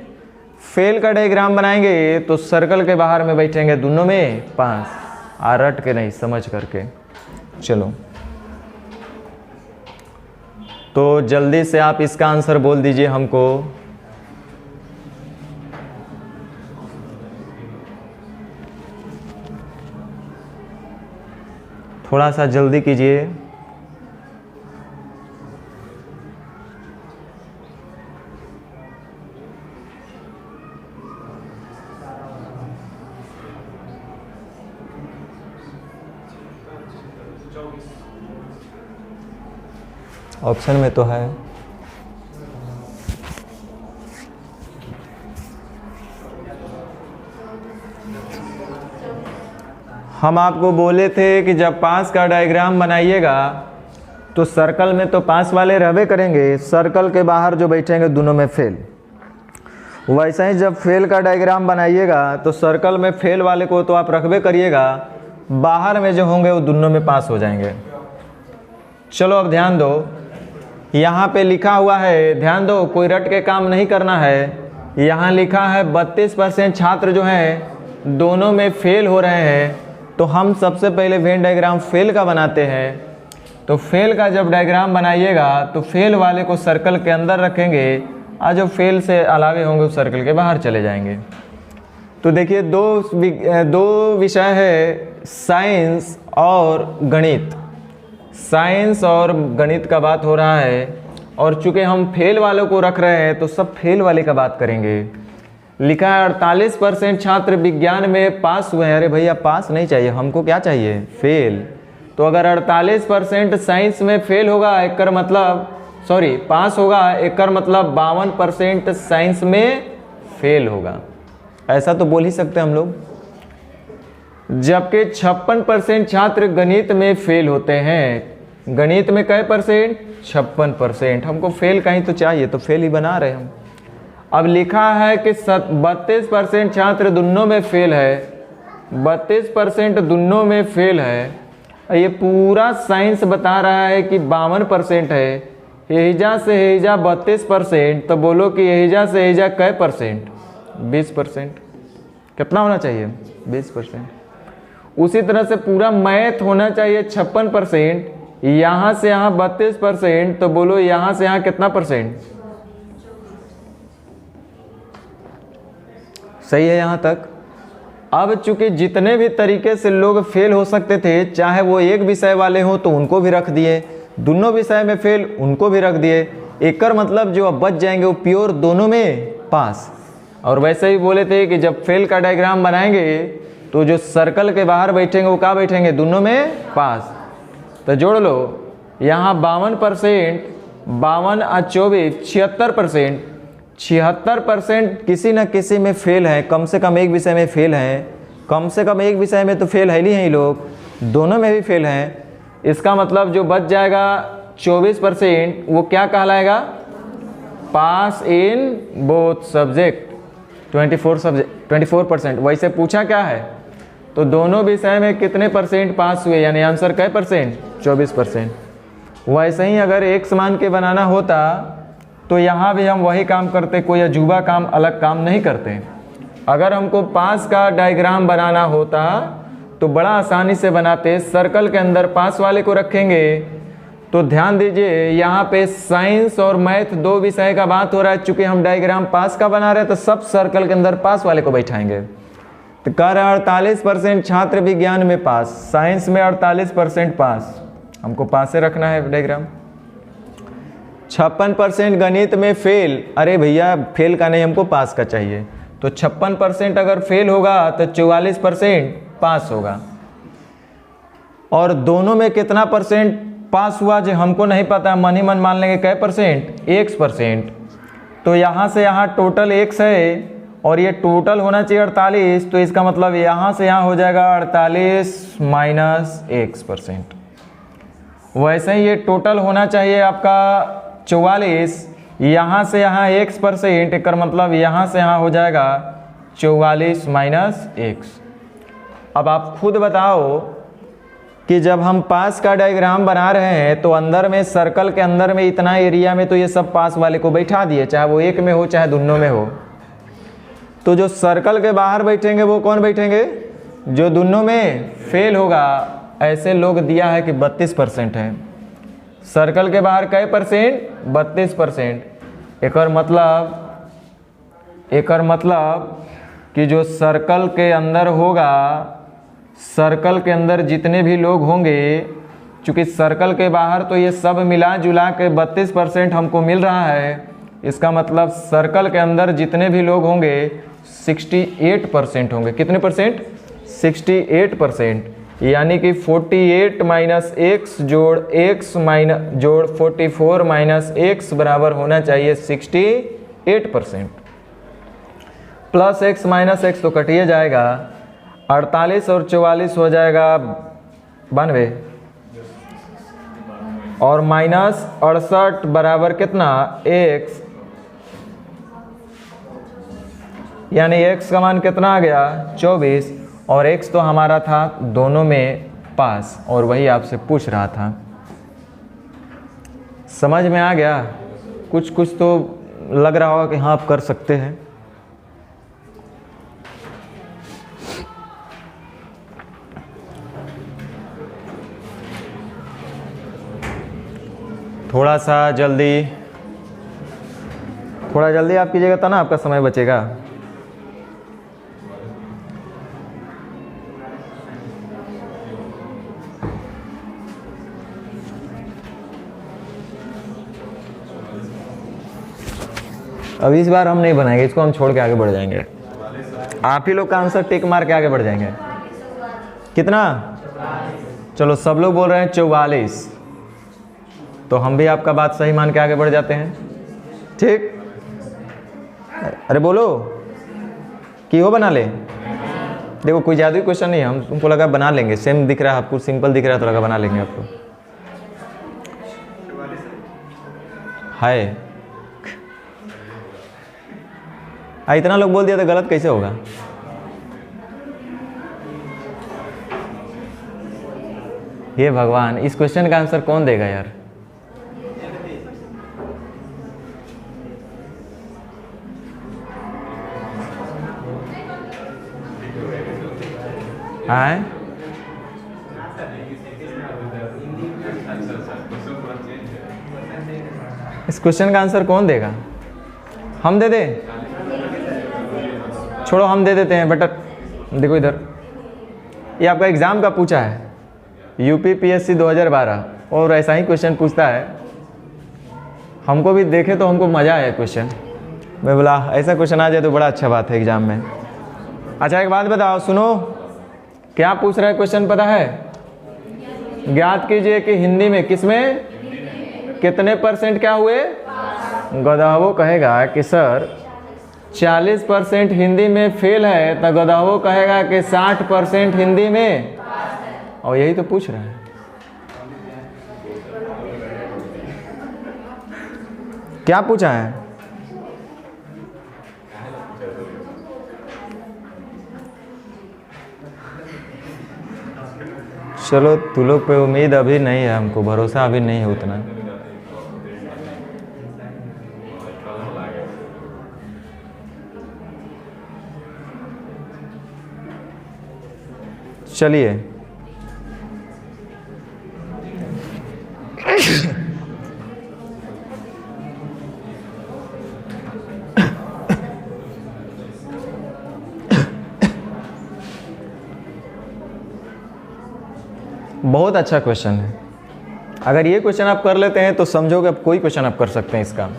फेल का डायग्राम बनाएंगे तो सर्कल के बाहर में बैठेंगे दोनों में पास। रट के नहीं, समझ करके चलो। तो जल्दी से आप इसका आंसर बोल दीजिए हमको। थोड़ा सा जल्दी कीजिए। ऑप्शन में तो है। हम आपको बोले थे कि जब पास का डायग्राम बनाइएगा तो सर्कल में तो पास वाले रहबे करेंगे, सर्कल के बाहर जो बैठेंगे दोनों में फेल। वैसा ही जब फेल का डायग्राम बनाइएगा तो सर्कल में फेल वाले को तो आप रखबे करिएगा, बाहर में जो होंगे वो दोनों में पास हो जाएंगे। चलो अब ध्यान दो, यहाँ पे लिखा हुआ है, ध्यान दो, कोई रट के काम नहीं करना है। यहाँ लिखा है 32% छात्र जो हैं दोनों में फेल हो रहे हैं। तो हम सबसे पहले वेन डायग्राम फेल का बनाते हैं। तो फेल का जब डायग्राम बनाइएगा तो फेल वाले को सर्कल के अंदर रखेंगे और जो फेल से अलावे होंगे उस सर्कल के बाहर चले जाएंगे। तो देखिए दो विषय है, साइंस और गणित। साइंस और गणित का बात हो रहा है, और चूंकि हम फेल वालों को रख रहे हैं तो सब फेल वाले का बात करेंगे। लिखा है 48% छात्र विज्ञान में पास हुए हैं। अरे भैया पास नहीं चाहिए, हमको क्या चाहिए? फेल। तो अगर 48% साइंस में फेल होगा, एक कर मतलब पास होगा, एक कर मतलब 52% साइंस में फेल होगा। ऐसा तो बोल ही सकते हैं हम लोग। जबकि 56% छात्र गणित में फेल होते हैं। गणित में कै %? 56%। हमको फेल कहीं तो चाहिए, तो फेल ही बना रहे हम। अब लिखा है कि 32% छात्र दोनों में फेल है। 32% दोनों में फेल है। ये पूरा साइंस बता रहा है कि 52% है। यहीजा से यहीजा 32%, तो बोलो कि यहीजा से यहीजा कै %? 20%। कितना होना चाहिए? 20%। उसी तरह से पूरा मैथ होना चाहिए 56%, यहाँ से यहाँ 32%, तो बोलो यहाँ से यहाँ कितना %? सही है यहाँ तक? अब चूंकि जितने भी तरीके से लोग फेल हो सकते थे, चाहे वो एक विषय वाले हों तो उनको भी रख दिए, दोनों विषय में फेल उनको भी रख दिए। एक मतलब जो अब बच जाएंगे वो प्योर दोनों में पास। और वैसे ही बोले थे कि जब फेल का डायग्राम बनाएंगे तो जो सर्कल के बाहर बैठेंगे वो कहाँ बैठेंगे, दोनों में पास। तो जोड़ लो, यहाँ 52%, 52 और 24, 76%, 76% किसी न किसी में फेल है, कम से कम एक विषय में फेल हैं। कम से कम एक विषय में तो फेल है ही हैं लोग, दोनों में भी फेल हैं। इसका मतलब जो बच जाएगा 24% वो क्या कहलाएगा, पास इन बोथ सब्जेक्ट। 24%। वैसे पूछा क्या है, तो दोनों विषय में कितने परसेंट पास हुए, यानी आंसर कै परसेंट, 24%। वैसे ही अगर एक समान के बनाना होता तो यहाँ भी हम वही काम करते, कोई अजूबा काम, अलग काम नहीं करते। अगर हमको पास का डायग्राम बनाना होता तो बड़ा आसानी से बनाते। सर्कल के अंदर पास वाले को रखेंगे। तो ध्यान दीजिए, यहाँ पे साइंस और मैथ दो विषय का बात हो रहा है। चूंकि हम डायग्राम पास का बना रहे हैं तो सब सर्कल के अंदर पास वाले को बैठाएंगे। तो कह रहा है 48% छात्र विज्ञान में पास, साइंस में 48% पास, हमको पास से रखना है डायग्राम। 56% गणित में फेल, अरे भैया फेल का नहीं, हमको पास का चाहिए। तो 56% अगर फेल होगा तो 44% पास होगा। और दोनों में कितना परसेंट पास हुआ जो हमको नहीं पता, मन ही मन मान लेंगे कै परसेंट, 1%। तो यहाँ से यहाँ टोटल 1 है और ये टोटल होना चाहिए 48, तो इसका मतलब यहाँ से यहाँ हो जाएगा 48 माइनस 1%। वैसे ही ये टोटल होना चाहिए आपका 44, यहाँ से यहाँ 1%, एक मतलब यहाँ से यहाँ हो जाएगा 44 माइनस 1। अब आप खुद बताओ कि जब हम पास का डायग्राम बना रहे हैं तो अंदर में, सर्कल के अंदर में इतना एरिया में तो ये सब पास वाले को बैठा दिए, चाहे वो एक में हो चाहे दोनों में हो। तो जो सर्कल के बाहर बैठेंगे वो कौन बैठेंगे, जो दोनों में फेल होगा। ऐसे लोग दिया है कि 32% है। सर्कल के बाहर कै परसेंट, 32%। एक मतलब कि जो सर्कल के अंदर होगा, सर्कल के अंदर जितने भी लोग होंगे, चूँकि सर्कल के बाहर तो ये सब मिला जुला के 32% हमको मिल रहा है। इसका मतलब सर्कल के अंदर जितने भी लोग होंगे 68% होंगे। कितने परसेंट, 68%। यानी कि 48 माइनस एक्स जोड़ एक्स माइनस जोड़ 44 माइनस एक्स बराबर होना चाहिए 68%। प्लस एक्स माइनस एक्स तो कटिए जाएगा, 48 और 44 हो जाएगा 92, और माइनस 68 बराबर कितना, एक्स, यानी एक्स का मान कितना आ गया, 24। और एक्स तो हमारा था दोनों में पास, और वही आपसे पूछ रहा था। समझ में आ गया? कुछ कुछ तो लग रहा होगा कि हाँ आप कर सकते हैं। थोड़ा जल्दी आप कीजिएगा तो ना आपका समय बचेगा। अब इस बार हम नहीं बनाएंगे, इसको हम छोड़ के आगे बढ़ जाएंगे। आप ही लोग का आंसर टिक मार के आगे बढ़ जाएंगे। कितना, चलो सब लोग बोल रहे हैं 44, तो हम भी आपका बात सही मान के आगे बढ़ जाते हैं। ठीक, अरे बोलो कि वो बना ले। देखो कोई जादुई क्वेश्चन नहीं है, हम तुमको लगा बना लेंगे, सेम दिख रहा है आपको, सिंपल दिख रहा है तो लगा बना लेंगे आपको। हाय, इतना लोग बोल दिया तो गलत कैसे होगा? हे भगवान, इस क्वेश्चन का आंसर कौन देगा यार? आए, इस क्वेश्चन का आंसर कौन देगा? हम दे दें? छोड़ो हम दे देते हैं, बेटा देखो इधर, ये आपका एग्ज़ाम का पूछा है, यूपी पीएससी 2012, और ऐसा ही क्वेश्चन पूछता है। हमको भी देखे तो हमको मज़ा आया क्वेश्चन। मैं बोला ऐसा क्वेश्चन आ जाए तो बड़ा अच्छा बात है एग्ज़ाम में। अच्छा एक बात बताओ, सुनो, क्या पूछ रहा है क्वेश्चन पता है? ज्ञात कीजिए कि हिंदी में किसमें कितने % क्या हुए? गधावो कहेगा कि सर 40% हिंदी में फेल है, तो गधावो कहेगा कि 60% हिंदी में, और यही तो पूछ रहा है। क्या पूछा है? चलो तू लोग पे उम्मीद अभी नहीं है, हमको भरोसा अभी नहीं है उतना। चलिए बहुत अच्छा क्वेश्चन है। अगर ये क्वेश्चन आप कर लेते हैं तो समझोगे अब कोई क्वेश्चन आप कर सकते हैं इसका।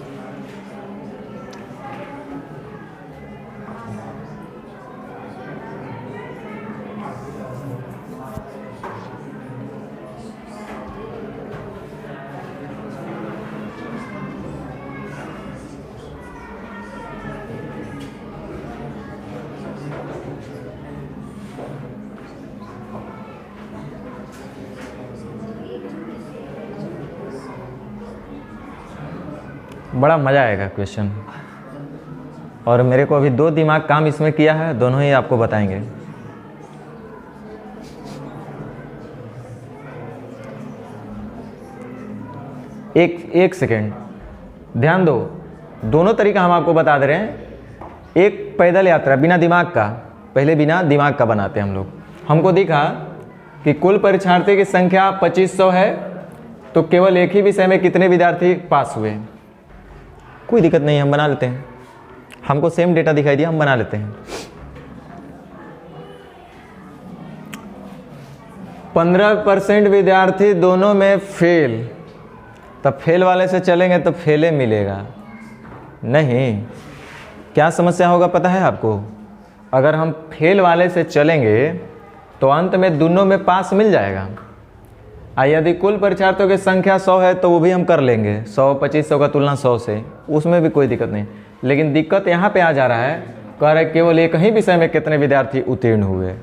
बड़ा मज़ा आएगा क्वेश्चन, और मेरे को अभी 2 दिमाग काम इसमें किया है, दोनों ही आपको बताएंगे। एक सेकेंड ध्यान दो, दोनों तरीका हम आपको बता दे रहे हैं। एक पैदल यात्रा बिना दिमाग का, पहले बिना दिमाग का बनाते हैं हम लोग। हमको दिखा कि कुल परीक्षार्थी की संख्या 2500 है, तो केवल एक ही विषय में कितने विद्यार्थी पास हुए? कोई दिक्कत नहीं, हम बना लेते हैं। हमको सेम डेटा दिखाई दिया, हम बना लेते हैं। 15% विद्यार्थी दोनों में फेल, तब फेल वाले से चलेंगे तो फेले मिलेगा नहीं। क्या समस्या होगा पता है आपको? अगर हम फेल वाले से चलेंगे तो अंत में दोनों में पास मिल जाएगा। यदि कुल परीक्षार्थियों की संख्या 100 है तो वो भी हम कर लेंगे, 100-2500 का तुलना 100 से, उसमें भी कोई दिक्कत नहीं। लेकिन दिक्कत यहाँ पे आ जा रहा है, कह रहे केवल एक ही विषय में कितने विद्यार्थी उत्तीर्ण हुए।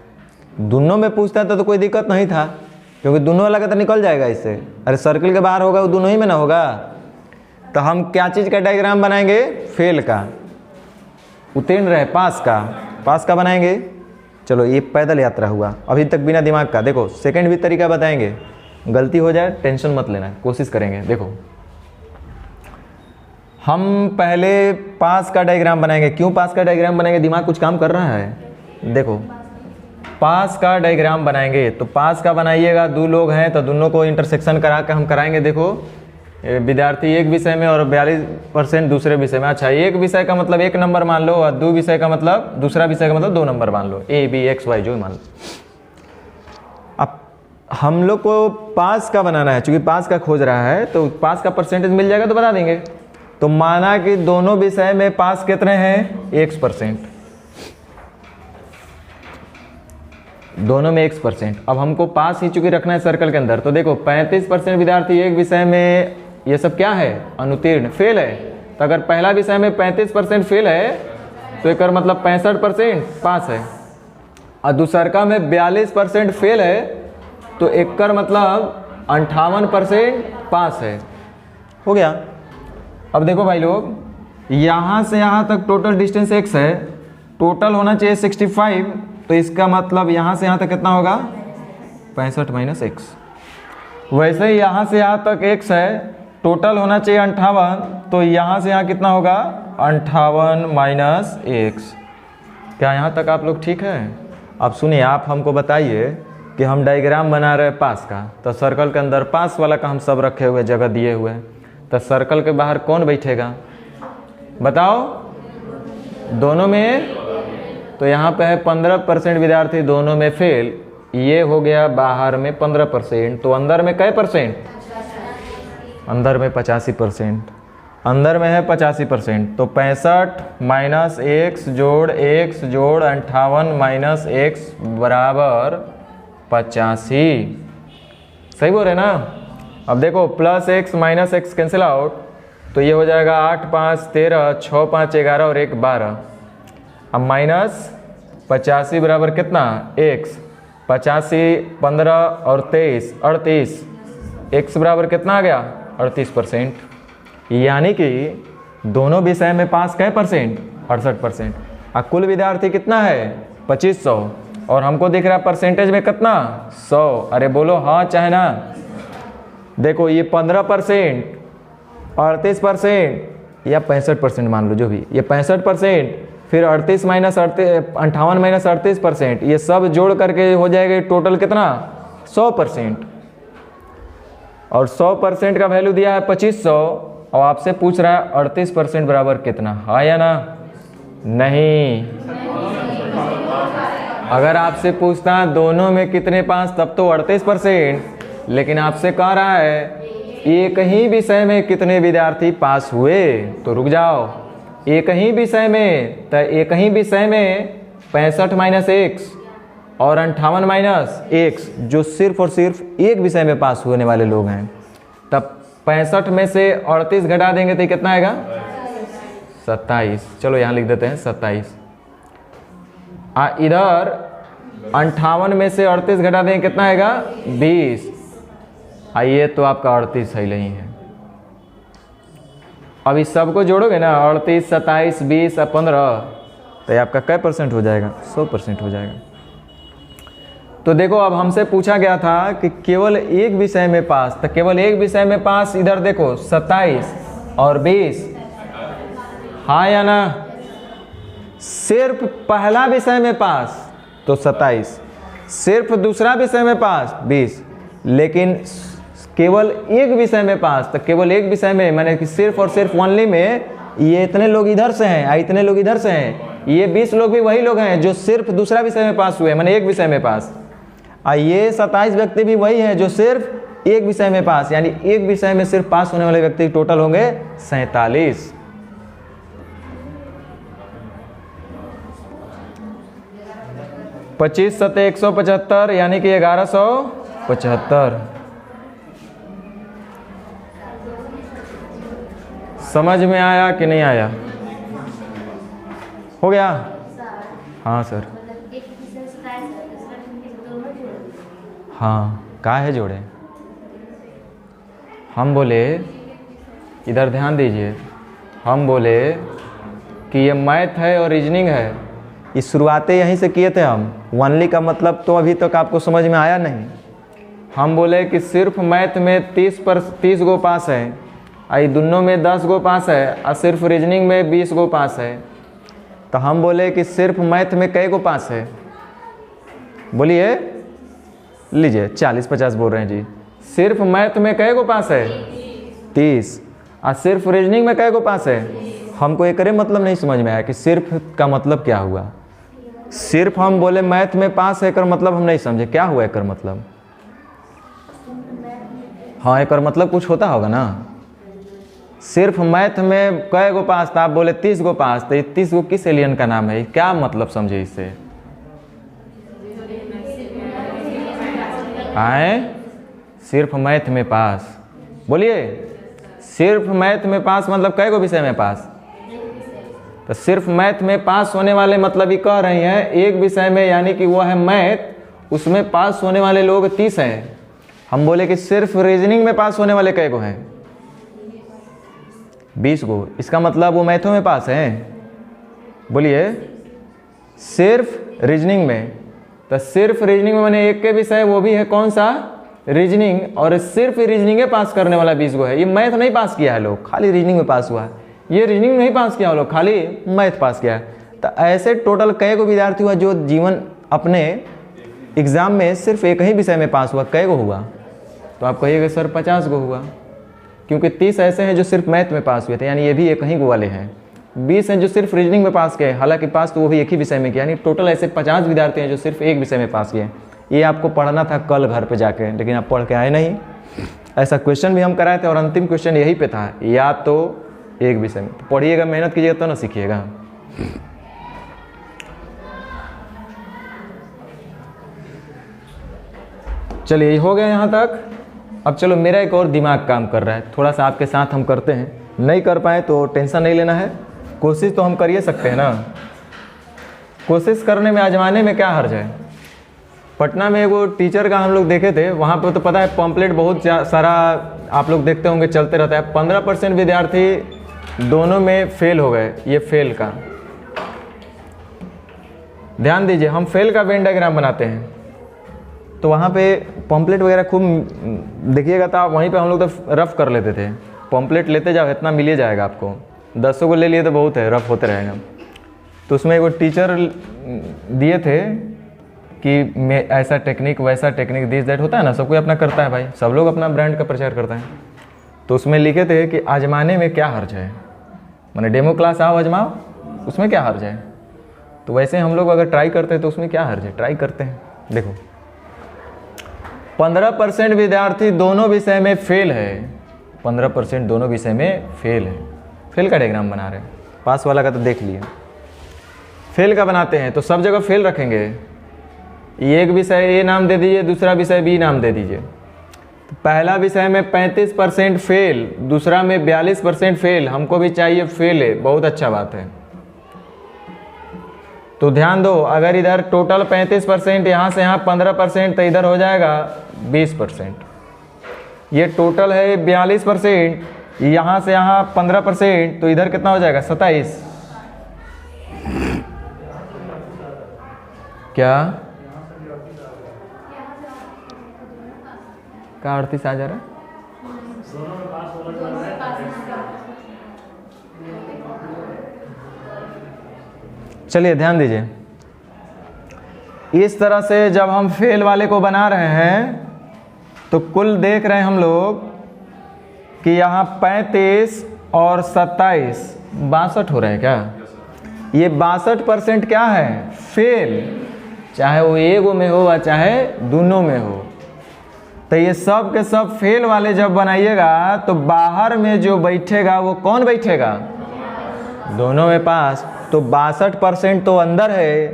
दोनों में पूछता तो कोई दिक्कत नहीं था, क्योंकि दोनों वाला तो निकल जाएगा इससे। अरे सर्कल के बाहर होगा वो दोनों ही में ना होगा। तो हम क्या चीज़ का डायग्राम बनाएंगे? फेल का। उत्तीर्ण रहे पास का बनाएंगे। चलो ये पैदल यात्रा हुआ, अभी तक बिना दिमाग का। देखो सेकंड भी तरीका बताएंगे, गलती हो जाए टेंशन मत लेना, कोशिश करेंगे। देखो हम पहले पास का डायग्राम बनाएंगे। क्यों पास का डायग्राम बनाएंगे? दिमाग कुछ काम कर रहा है। देखो पास का डायग्राम बनाएंगे तो पास का बनाइएगा, 2 लोग हैं तो दोनों को इंटरसेक्शन करा के हम कराएंगे। देखो विद्यार्थी एक विषय में और 42% दूसरे विषय में। अच्छा एक विषय का मतलब 1 नंबर मान लो, और 2 विषय का मतलब दूसरा विषय का मतलब 2 नंबर मान लो, A B X Y जो मान लो। अब हम लोग को पास का बनाना है, चूंकि पास का खोज रहा है तो पास का परसेंटेज मिल जाएगा तो बता देंगे। तो माना कि दोनों विषय में पास कितने हैं? 1%, दोनों में 1%। अब हमको पास ही चूंकि रखना है सर्कल के अंदर, तो देखो 35% विद्यार्थी एक विषय में, ये सब क्या है? अनुत्तीर्ण, फेल है। तो अगर पहला विषय में 35% फेल है तो एक मतलब 65% पास है, और दूसरका में 42% फेल है तो एक मतलब 58% पास है। हो गया। अब देखो भाई लोग, यहाँ से यहाँ तक टोटल डिस्टेंस x है, टोटल होना चाहिए 65, तो इसका मतलब यहाँ से यहाँ तक कितना होगा? 65 - x। वैसे ही यहाँ से यहाँ तक x है, टोटल होना चाहिए 58, तो यहाँ से यहाँ कितना होगा? 58 - x। क्या यहाँ तक आप लोग ठीक है? अब सुनिए, आप हमको बताइए कि हम डायग्राम बना रहे हैं पास का, तो सर्कल के अंदर पास वाला का हम सब रखे हुए जगह दिए हुए हैं, तो सर्कल के बाहर कौन बैठेगा? बताओ। दोनों में तो यहाँ पे है 15% विद्यार्थी दोनों में फेल, ये हो गया बाहर में 15%, तो अंदर में कै परसेंट? अंदर में 85%, अंदर में है 85%, तो 65 माइनस एक्स जोड़ 58 माइनस एक्स बराबर 85। सही बोल रहे ना? अब देखो plus x minus x cancel out, तो ये हो जाएगा 8 5 13, 6 5 11 और 1 12। अब माइनस 85 बराबर कितना? एक्स, 85 15 और 23 38, एक्स बराबर कितना आ गया? 38%। यानी कि दोनों विषय में पास कै परसेंट? 68%। और कुल विद्यार्थी कितना है? 2500, और हमको दिख रहा है परसेंटेज में कितना? 100। अरे बोलो हाँ चाहे ना। देखो ये 15%, 38% या 65% मान लो, जो भी, ये 65%, फिर 38 माइनस 58 माइनस 38%, ये सब जोड़ करके हो जाएगा टोटल कितना? 100%। और 100% का वैल्यू दिया है 2500, और आपसे पूछ रहा है 38% बराबर कितना? हाँ या ना? नहीं। अगर आपसे पूछता है दोनों में कितने पास, तब तो 38%, लेकिन आपसे कह रहा है एक ही विषय में कितने विद्यार्थी पास हुए, तो रुक जाओ। एक ही विषय में, तो एक ही विषय में 65 माइनस एक्स और 58 माइनस एक्स, जो सिर्फ और सिर्फ एक विषय में पास होने वाले लोग हैं, तब 65 में से 38 घटा देंगे तो कितना आएगा? 27। चलो यहाँ लिख देते हैं 27। इधर 58 में से 38 घटा देंगे कितना आएगा? 20। ये तो आपका 38 सही नहीं है। अब इस सबको जोड़ोगे ना, 38 27 20 और 15, तो ये आपका कै परसेंट हो जाएगा? 100% हो जाएगा। तो देखो अब हमसे पूछा गया था कि केवल एक विषय में पास, तो केवल एक विषय में पास, इधर देखो 27 और 20, हाँ या ना? सिर्फ पहला विषय में पास तो 27, सिर्फ दूसरा विषय में पास 20, लेकिन केवल एक विषय में पास, तो केवल एक विषय में माने कि सिर्फ और सिर्फ ओनली में, ये इतने लोग इधर से हैं, इतने लोग इधर से हैं, ये 20 लोग भी वही लोग हैं जो सिर्फ दूसरा विषय में पास हुए, माने एक विषय में पास। ये 27 व्यक्ति भी वही हैं जो सिर्फ एक विषय में पास, यानी एक विषय में सिर्फ पास होने वाले व्यक्ति टोटल होंगे 47। 25 सत्ते 175, यानी कि 1175। समझ में आया कि नहीं आया? हो गया? हाँ सर। हाँ, का है जोड़े? हम बोले, इधर ध्यान दीजिए, हम बोले कि ये मैथ है और रीजनिंग है, ये शुरुआतें यहीं से किए थे हम। ओनली का मतलब तो अभी तक आपको समझ में आया नहीं। हम बोले कि सिर्फ मैथ में 30 गो पास है, आई दोनों में 10 गो पास है, और सिर्फ रीजनिंग में 20 गो पास है। तो हम बोले कि सिर्फ मैथ में कै गो पास है? बोलिए, लीजिए 40-50 बोल रहे हैं जी। सिर्फ मैथ में कै गो पास है? 30। और सिर्फ रीजनिंग में कै गो पास है? हमको एक मतलब नहीं समझ में आया कि सिर्फ का मतलब क्या हुआ। सिर्फ हम बोले मैथ में पास है, कर मतलब हम नहीं समझे क्या हुआ एकर मतलब। हाँ, एकर मतलब कुछ होता होगा ना। सिर्फ मैथ में कै गो पास था, आप बोले 30 गो पास, तो 30 गो किस एलियन का नाम है? क्या मतलब समझे इससे? आए, सिर्फ मैथ में पास, बोलिए सिर्फ मैथ में पास मतलब कै गो विषय में पास? तो सिर्फ मैथ में पास होने वाले मतलब ये कह रही हैं एक विषय में, यानी कि वो है मैथ, उसमें पास होने वाले लोग 30 हैं। हम बोले कि सिर्फ रीजनिंग में पास होने वाले कै गो हैं? 20 गो। इसका मतलब वो मैथों में पास हैं? बोलिए, सिर्फ रीजनिंग में। तो सिर्फ रीजनिंग में मैंने एक के विषय, वो भी है कौन सा? रीजनिंग। और सिर्फ रीजनिंग पास करने वाला 20 गो है। ये मैथ नहीं पास किया है लोग, खाली रीजनिंग में पास हुआ है। ये रीजनिंग नहीं पास किया लोग, खाली मैथ पास किया है। तो ऐसे टोटल कै गो विद्यार्थी हुआ जो जीवन अपने एग्जाम में सिर्फ एक ही विषय में पास हुआ? कै गो हुआ? तो आप कहिएगा सर 50 गो हुआ, क्योंकि 30 ऐसे हैं जो सिर्फ मैथ में पास हुए थे, यानी ये भी एक ही गो वाले हैं। 20 हैं जो सिर्फ रीजनिंग में पास किए, हालांकि पास तो वो भी एक ही विषय में किया, यानी टोटल ऐसे 50 विद्यार्थी हैं जो सिर्फ एक विषय में पास किए। ये आपको पढ़ना था कल घर पे जाके, लेकिन आप पढ़ के आए नहीं। ऐसा क्वेश्चन भी हम कराए थे और अंतिम क्वेश्चन यही पे था, या तो एक विषय में। तो पढ़िएगा, मेहनत कीजिएगा तो ना सीखिएगा। चलिए हो गया यहाँ तक। अब चलो मेरा एक और दिमाग काम कर रहा है, थोड़ा सा आपके साथ हम करते हैं। नहीं कर पाए तो टेंशन नहीं लेना है, कोशिश तो हम कर ही सकते हैं ना। कोशिश करने में आजमाने में क्या हर्ज है। पटना में वो टीचर का हम लोग देखे थे, वहाँ पे तो पता है पम्पलेट बहुत सारा आप लोग देखते होंगे चलते रहता है। 15% विद्यार्थी दोनों में फेल हो गए। ये फेल का ध्यान दीजिए, हम फेल का वेन डायग्राम बनाते हैं तो वहाँ पे पम्पलेट वगैरह खूब देखिएगा, तो आप वहीं पे हम लोग तो रफ कर लेते थे। पम्पलेट लेते जाओ, इतना मिल जाएगा आपको, 10 को ले लिए तो बहुत है, रफ होते रहेगा। तो उसमें वो टीचर दिए थे कि मैं ऐसा टेक्निक वैसा टेक्निक दिस दैट होता है ना, सब कोई अपना करता है भाई, सब लोग अपना ब्रांड का प्रचार करता है। तो उसमें लिखे थे कि आजमाने में क्या हर्ज है, मैंने डेमो क्लास आओ आजमाओ, उसमें क्या हर्ज है। तो वैसे हम लोग अगर ट्राई करते हैं तो उसमें क्या हर्ज है, ट्राई करते हैं। देखो 15% विद्यार्थी दोनों विषय में फेल है, 15% दोनों विषय में फेल है। फेल का डायग्राम बना रहे हैं, पास वाला का तो देख लिए। फेल का बनाते हैं तो सब जगह फेल रखेंगे। एक विषय ए नाम दे दीजिए, दूसरा विषय बी नाम दे दीजिए। तो पहला विषय में 35% फेल, दूसरा में 42% फेल। हमको भी चाहिए फेल है, बहुत अच्छा बात है। तो ध्यान दो, अगर इधर टोटल 35%, यहाँ से यहाँ 15%, तो इधर हो जाएगा 20%। ये टोटल है 42%, यहाँ से यहाँ 15%, तो इधर कितना हो जाएगा 27। क्या 38 आ जा रहा है? चलिए ध्यान दीजिए, इस तरह से जब हम फेल वाले को बना रहे हैं तो कुल देख रहे हैं हम लोग कि यहाँ 35 और 27 62 हो रहे हैं। क्या ये 62% क्या है, फेल, चाहे वो एगो में हो या चाहे दोनों में हो। तो ये सब के सब फेल वाले जब बनाइएगा तो बाहर में जो बैठेगा वो कौन बैठेगा, दोनों में पास। तो 62% तो अंदर है,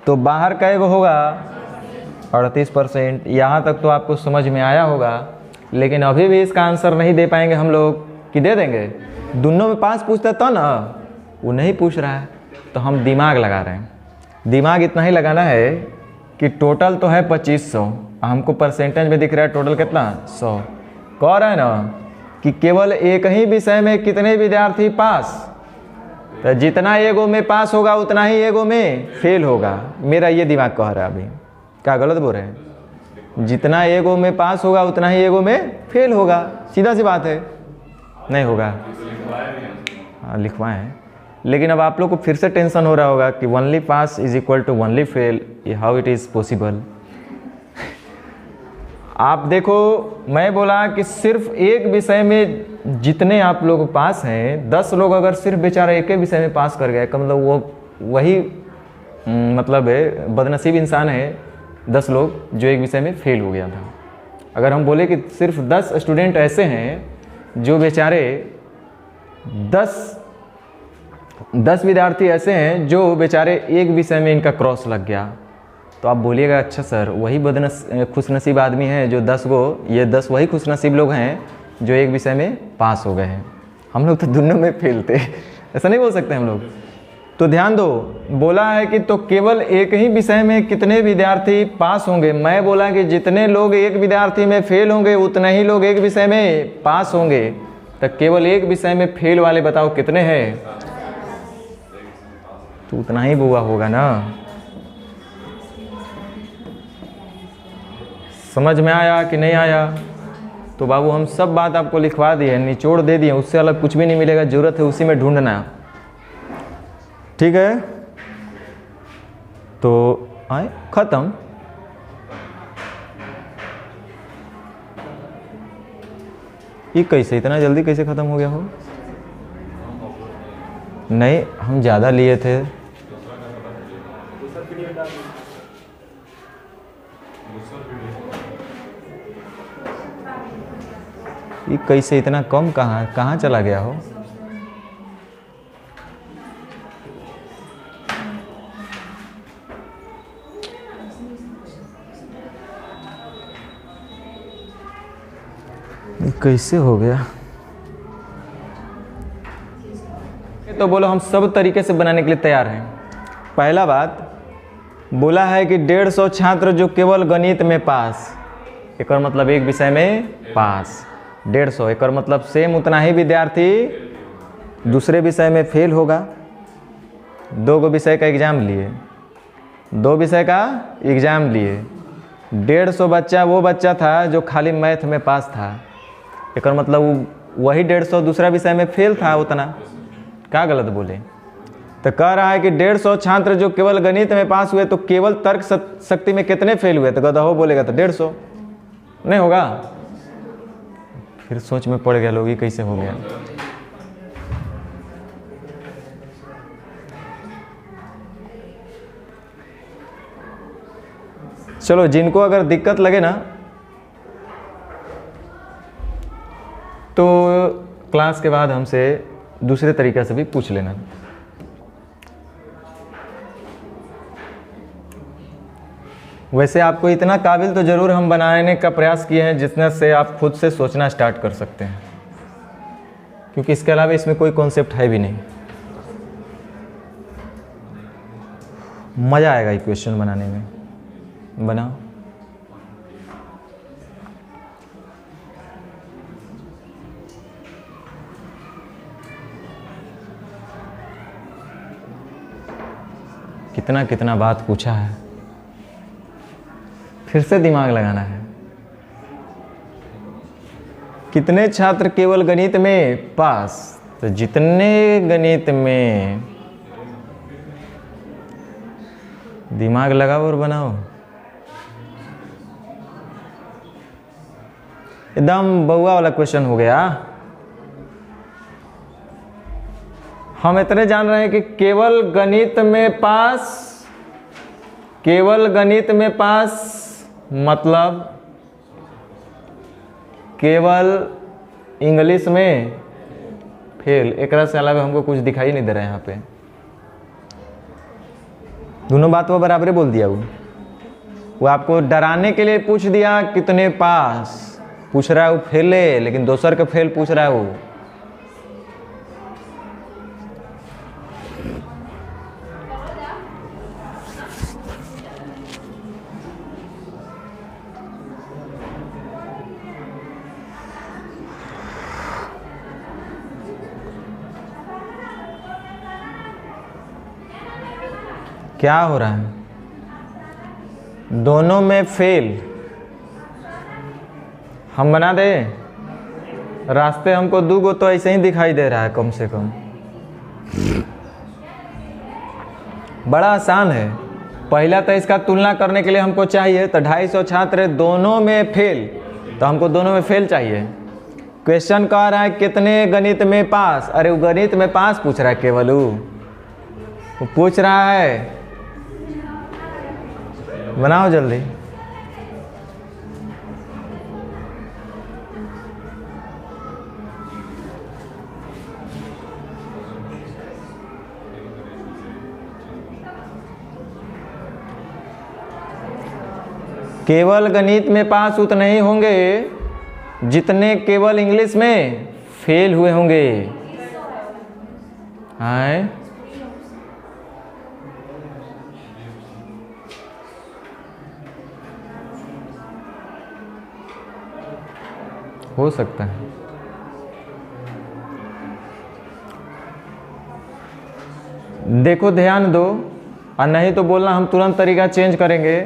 तो बाहर का एगो होगा 38%। यहाँ तक तो आपको समझ में आया होगा, लेकिन अभी भी इसका आंसर नहीं दे पाएंगे हम लोग, कि दे देंगे। दोनों में पास पूछता तो ना, वो नहीं पूछ रहा है, तो हम दिमाग लगा रहे हैं। दिमाग इतना ही लगाना है कि टोटल तो है 2500, हमको परसेंटेज में दिख रहा है टोटल कितना 100। कह रहा है ना कि केवल एक ही विषय में कितने विद्यार्थी पास, तो जितना एगो में पास होगा उतना ही एगो में फेल होगा। मेरा ये दिमाग कह रहा है। अभी क्या गलत बोल रहे हैं? जितना एगो में पास होगा उतना ही एगो में फेल होगा, सीधा सी बात है। नहीं होगा, हाँ लिखवाए हैं, लेकिन अब आप लोग को फिर से टेंशन हो रहा होगा कि only pass is equal to only fail, how it is possible. आप देखो, मैं बोला कि सिर्फ एक विषय में जितने आप लोग पास हैं, 10 लोग अगर सिर्फ बेचारे एक ही विषय में पास कर गए, का मतलब वो वही मतलब है बदनसीब इंसान है 10 लोग जो एक विषय में फेल हो गया था। अगर हम बोले कि सिर्फ 10 स्टूडेंट ऐसे हैं जो बेचारे 10 विद्यार्थी ऐसे हैं जो बेचारे एक विषय में इनका क्रॉस लग गया, तो आप बोलिएगा अच्छा सर वही खुशनसीब आदमी है जो 10 वही खुशनसीब लोग हैं जो एक विषय में पास हो गए हैं। हम लोग तो दोनों में फेल थे, ऐसा नहीं बोल सकते हम लोग। तो ध्यान दो, बोला है कि तो केवल एक ही विषय में कितने विद्यार्थी पास होंगे। मैं बोला कि जितने लोग एक विद्यार्थी में फेल होंगे उतने ही लोग एक विषय में पास होंगे। तो केवल एक विषय में फेल वाले बताओ कितने हैं, तो उतना ही बुआ होगा ना। समझ में आया कि नहीं आया? तो बाबू हम सब बात आपको लिखवा दिए, निचोड़ दे दिए, उससे अलग कुछ भी नहीं मिलेगा। जरूरत है उसी में ढूंढना, ठीक है? तो आए खत्म। ये कैसे इतना जल्दी कैसे खत्म हो गया हो? नहीं, हम ज़्यादा लिए थे। ये कैसे इतना कम, कहाँ चला गया हो? ये कैसे हो गया? तो बोलो हम सब तरीके से बनाने के लिए तैयार हैं। पहला बात बोला है कि 150 छात्र जो केवल गणित में पास, एक मतलब एक विषय में पास 150, एक मतलब सेम उतना ही विद्यार्थी दूसरे विषय में फेल होगा। 2 विषय का एग्ज़ाम लिए, 2 विषय का एग्ज़ाम लिए, 150 बच्चा वो बच्चा था जो खाली मैथ में पास था, एक मतलब वही 150 दूसरा विषय में फेल था उतना। क्या गलत बोले? तो कह रहा है कि 150 छात्र जो केवल गणित में पास हुए, तो केवल तर्क शक्ति में कितने फेल हुए? तो गधा हो बोलेगा तो 150 नहीं होगा। फिर सोच में पड़ गया लोग, ये कैसे हो गया? चलो, जिनको अगर दिक्कत लगे ना तो क्लास के बाद हमसे दूसरे तरीके से भी पूछ लेना। वैसे आपको इतना काबिल तो ज़रूर हम बनाने का प्रयास किए हैं जितना से आप खुद से सोचना स्टार्ट कर सकते हैं, क्योंकि इसके अलावा इसमें कोई कॉन्सेप्ट है भी नहीं। मज़ा आएगा ये क्वेश्चन बनाने में। बनाओ। कितना कितना बात पूछा है, फिर से दिमाग लगाना है। कितने छात्र केवल गणित में पास? तो जितने गणित में, दिमाग लगाओ और बनाओ। एकदम बउआ वाला क्वेश्चन हो गया। हम इतने जान रहे हैं कि केवल गणित में पास, केवल गणित में पास मतलब केवल इंग्लिश में फेल। एक से अलावा हमको कुछ दिखाई नहीं दे रहा है यहाँ पे। दोनों बात वो बराबर बोल दिया। वो आपको डराने के लिए पूछ दिया कितने पास, पूछ रहा है वो फेल है, लेकिन दोसर का फेल पूछ रहा है वो। क्या हो रहा है? दोनों में फेल। हम बना दे रास्ते, हमको 2 गो तो ऐसे ही दिखाई दे रहा है कम से कम। बड़ा आसान है। पहला तो इसका तुलना करने के लिए हमको चाहिए तो 250 छात्र दोनों में फेल, तो हमको दोनों में फेल चाहिए। क्वेश्चन कह रहा है कितने गणित में पास। अरे वो गणित में पास पूछ रहा है, केवल वो पूछ रहा है। बनाओ जल्दी। केवल गणित में पास उतने ही होंगे जितने केवल इंग्लिश में फेल हुए होंगे। हैं? हो सकता है। देखो ध्यान दो, और नहीं तो बोलना हम तुरंत तरीका चेंज करेंगे।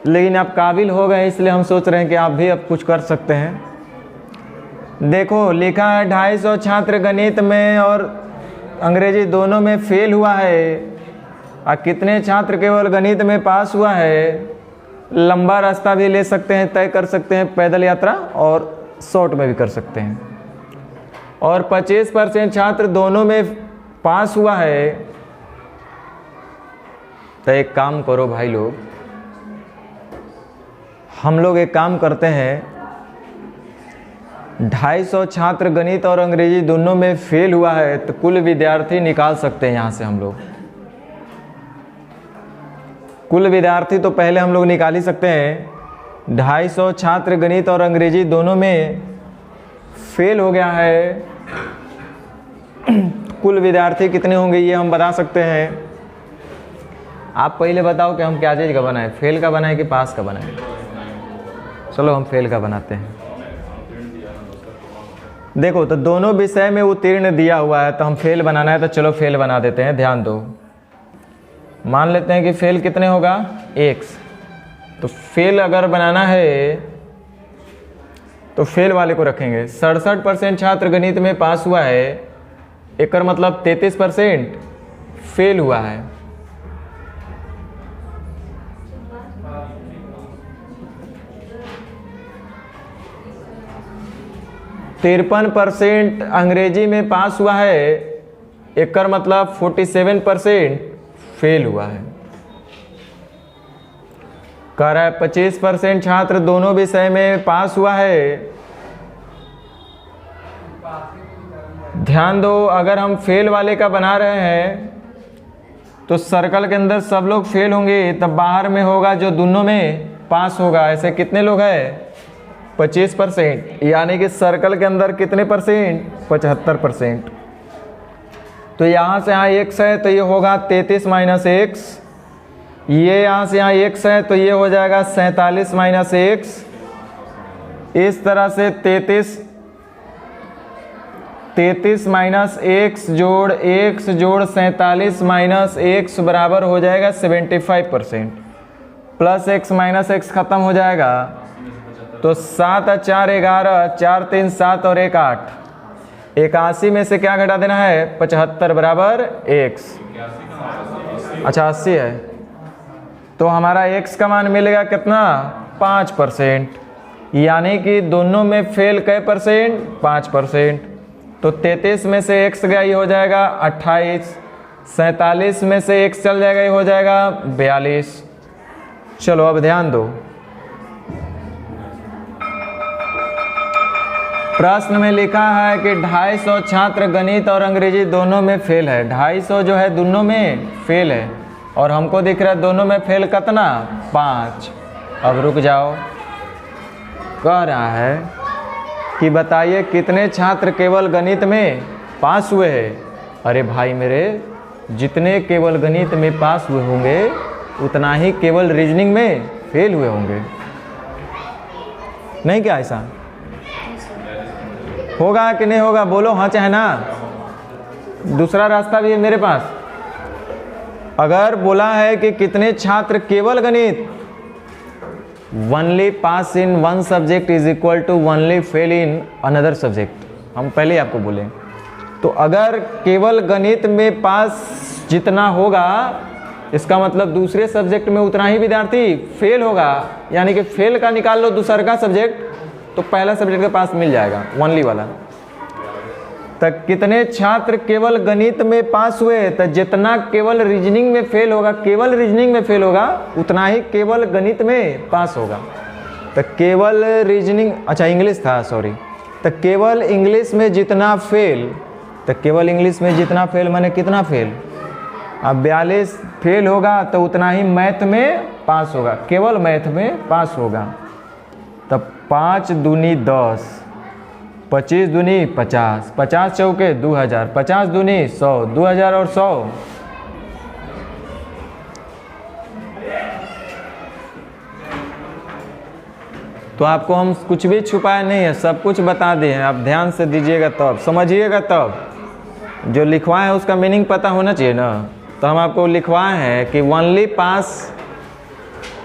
लेकिन आप काबिल हो गए इसलिए हम सोच रहे हैं कि आप भी अब कुछ कर सकते हैं। देखो लिखा है 250 छात्र गणित में और अंग्रेजी दोनों में फेल हुआ है, और कितने छात्र केवल गणित में पास हुआ है। लंबा रास्ता भी ले सकते हैं, तय कर सकते हैं, पैदल यात्रा, और शॉर्ट में भी कर सकते हैं। और 25% छात्र दोनों में पास हुआ है तो एक काम करो भाई लोग, हम लोग एक काम करते हैं, 250 छात्र गणित और अंग्रेजी दोनों में फेल हुआ है तो कुल विद्यार्थी निकाल सकते हैं यहाँ से हम लोग। कुल विद्यार्थी तो पहले हम लोग निकाल ही सकते हैं। 250 छात्र गणित और अंग्रेजी दोनों में फेल हो गया है, कुल विद्यार्थी कितने होंगे ये हम बता सकते हैं। आप पहले बताओ कि हम क्या चीज़ का बनाएं, फेल का बनाएं कि पास का बनाएं। चलो हम फेल का बनाते हैं। देखो तो दोनों विषय में उत्तीर्ण दिया हुआ है तो हम फेल बनाना है तो चलो फेल बना देते हैं। ध्यान दो, मान लेते हैं कि फेल कितने होगा x। तो फेल अगर बनाना है तो फेल वाले को रखेंगे। 67% छात्र गणित में पास हुआ है, एक मतलब 33% फेल हुआ है। %53 अंग्रेजी में पास हुआ है, एक मतलब 47% फेल हुआ है। कह रहा है 25% छात्र दोनों विषय में पास हुआ है। ध्यान दो, अगर हम फेल वाले का बना रहे हैं तो सर्कल के अंदर सब लोग फेल होंगे, तब बाहर में होगा जो दोनों में पास होगा। ऐसे कितने लोग हैं 25%, यानी कि सर्कल के अंदर कितने परसेंट 75%। तो यहाँ से यहाँ x है तो ये होगा 33 माइनस x, ये यहाँ से यहाँ x है तो ये हो जाएगा 47 माइनस x। इस तरह से 33 माइनस x जोड़ x जोड़ 47 माइनस x बराबर हो जाएगा 75%। प्लस x माइनस x खत्म हो जाएगा तो 7 और 4 11, 4 3 7 और 1 8। 81 में से क्या घटा देना है 75 बराबर x। अच्छा 80 है तो हमारा x का मान मिलेगा कितना 5%, यानी कि दोनों में फेल कै परसेंट 5%। तो 33 में से x गया ये हो जाएगा 28, 47 में से x चल जाएगा ये हो जाएगा 42। चलो अब ध्यान दो, प्रश्न में लिखा है कि 250 छात्र गणित और अंग्रेजी दोनों में फेल है। 250 जो है दोनों में फेल है और हमको दिख रहा है दोनों में फेल कितना 5। अब रुक जाओ, कह रहा है कि बताइए कितने छात्र केवल गणित में पास हुए हैं। अरे भाई मेरे, जितने केवल गणित में पास हुए होंगे उतना ही केवल रीजनिंग में फेल हुए होंगे, नहीं क्या ऐसा होगा कि नहीं होगा? बोलो हाँ चाहे ना। दूसरा रास्ता भी है मेरे पास। अगर बोला है कि कितने छात्र केवल गणित only pass in one subject is equal to only fail in another subject, हम पहले ही आपको बोले। तो अगर केवल गणित में पास जितना होगा इसका मतलब दूसरे सब्जेक्ट में उतना ही विद्यार्थी फेल होगा, यानी कि फेल का निकाल लो दूसरा का सब्जेक्ट तो पहला सब्जेक्ट के पास मिल जाएगा ओनली वाला। तक कितने छात्र केवल गणित में पास हुए, तो जितना केवल रीजनिंग में फेल होगा, केवल रीजनिंग में फेल होगा उतना ही केवल गणित में पास होगा। तो केवल रीजनिंग, अच्छा इंग्लिश था सॉरी, तो केवल इंग्लिश में जितना फेल, तो केवल इंग्लिश में जितना फेल माने कितना फेल, अब 42 फेल होगा तो उतना ही मैथ में पास होगा, केवल मैथ में पास होगा। तब 5 दूनी 10, 25 दूनी 50, 50 चौके 2000, 50 दूनी 100, 2000 और 100 तो आपको हम कुछ भी छुपाया नहीं है, सब कुछ बता दिए हैं। आप ध्यान से दीजिएगा तब समझिएगा, तब जो लिखवाए हैं उसका मीनिंग पता होना चाहिए ना। तो हम आपको लिखवाए हैं कि only pass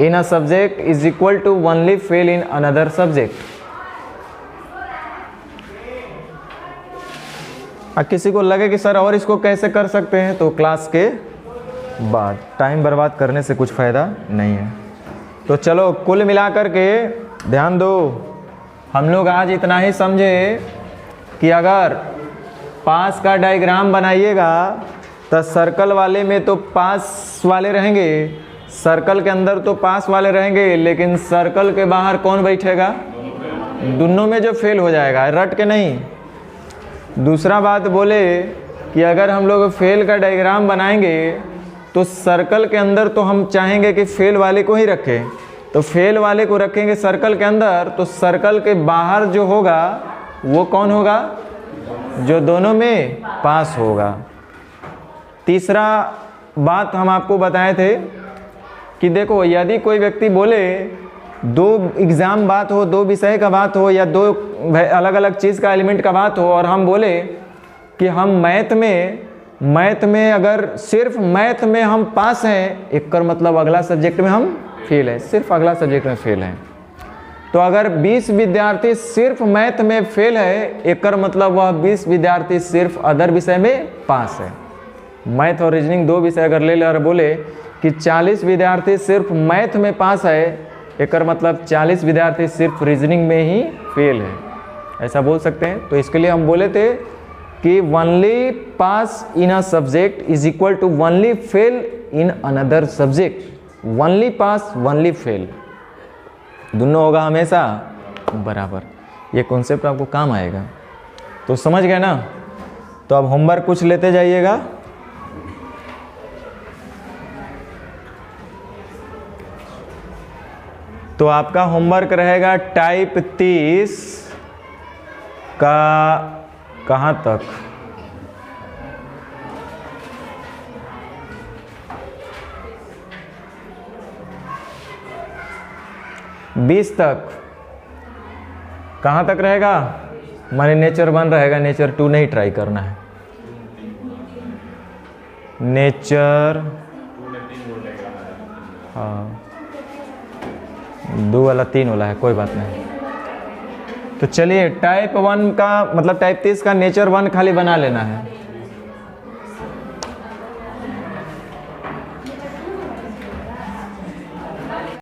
in a subject is equal to only fail in another subject. अब किसी को लगे कि सर और इसको कैसे कर सकते हैं, तो क्लास के बाद, टाइम बर्बाद करने से कुछ फ़ायदा नहीं है। तो चलो कुल मिलाकर के ध्यान दो, हम लोग आज इतना ही समझे कि अगर पास का डायग्राम बनाइएगा तो सर्कल वाले में तो पास वाले रहेंगे, सर्कल के अंदर तो पास वाले रहेंगे, लेकिन सर्कल के बाहर कौन बैठेगा? दोनों में जो फेल हो जाएगा, रट के नहीं। दूसरा बात बोले कि अगर हम लोग फेल का डायग्राम बनाएंगे तो सर्कल के अंदर तो हम चाहेंगे कि फेल वाले को ही रखें, तो फेल वाले को रखेंगे सर्कल के अंदर, तो सर्कल के बाहर जो होगा वो कौन होगा? जो दोनों में पास होगा। तीसरा बात हम आपको बताए थे कि देखो, यदि कोई व्यक्ति बोले दो एग्ज़ाम बात हो, दो विषय का बात हो, या दो अलग अलग चीज़ का एलिमेंट का बात हो, और हम बोले कि हम मैथ में अगर सिर्फ मैथ में हम पास हैं, एक कर मतलब अगला सब्जेक्ट में हम फेल हैं, सिर्फ अगला सब्जेक्ट में फेल हैं। तो अगर 20 विद्यार्थी सिर्फ मैथ में फेल है, एक कर मतलब वह 20 विद्यार्थी सिर्फ अदर विषय में पास है। मैथ और रीजनिंग दो विषय अगर ले और बोले कि 40 विद्यार्थी सिर्फ मैथ में पास है, एक कर मतलब 40 विद्यार्थी सिर्फ रीजनिंग में ही फेल है, ऐसा बोल सकते हैं। तो इसके लिए हम बोले थे कि only pass in a subject is equal to only fail in another subject. Only pass only fail, दोनों होगा हमेशा बराबर। ये कॉन्सेप्ट आपको काम आएगा, तो समझ गए ना? तो अब होमवर्क कुछ लेते जाइएगा। तो आपका होमवर्क रहेगा टाइप 30 का कहाँ तक? बीस तक। कहाँ तक रहेगा? माने नेचर 1 रहेगा, नेचर 2 नहीं ट्राई करना है। नेचर, हाँ 2 वाला 3 वाला है, कोई बात नहीं। तो चलिए टाइप 1 का मतलब टाइप 30 का नेचर 1 खाली बना लेना है।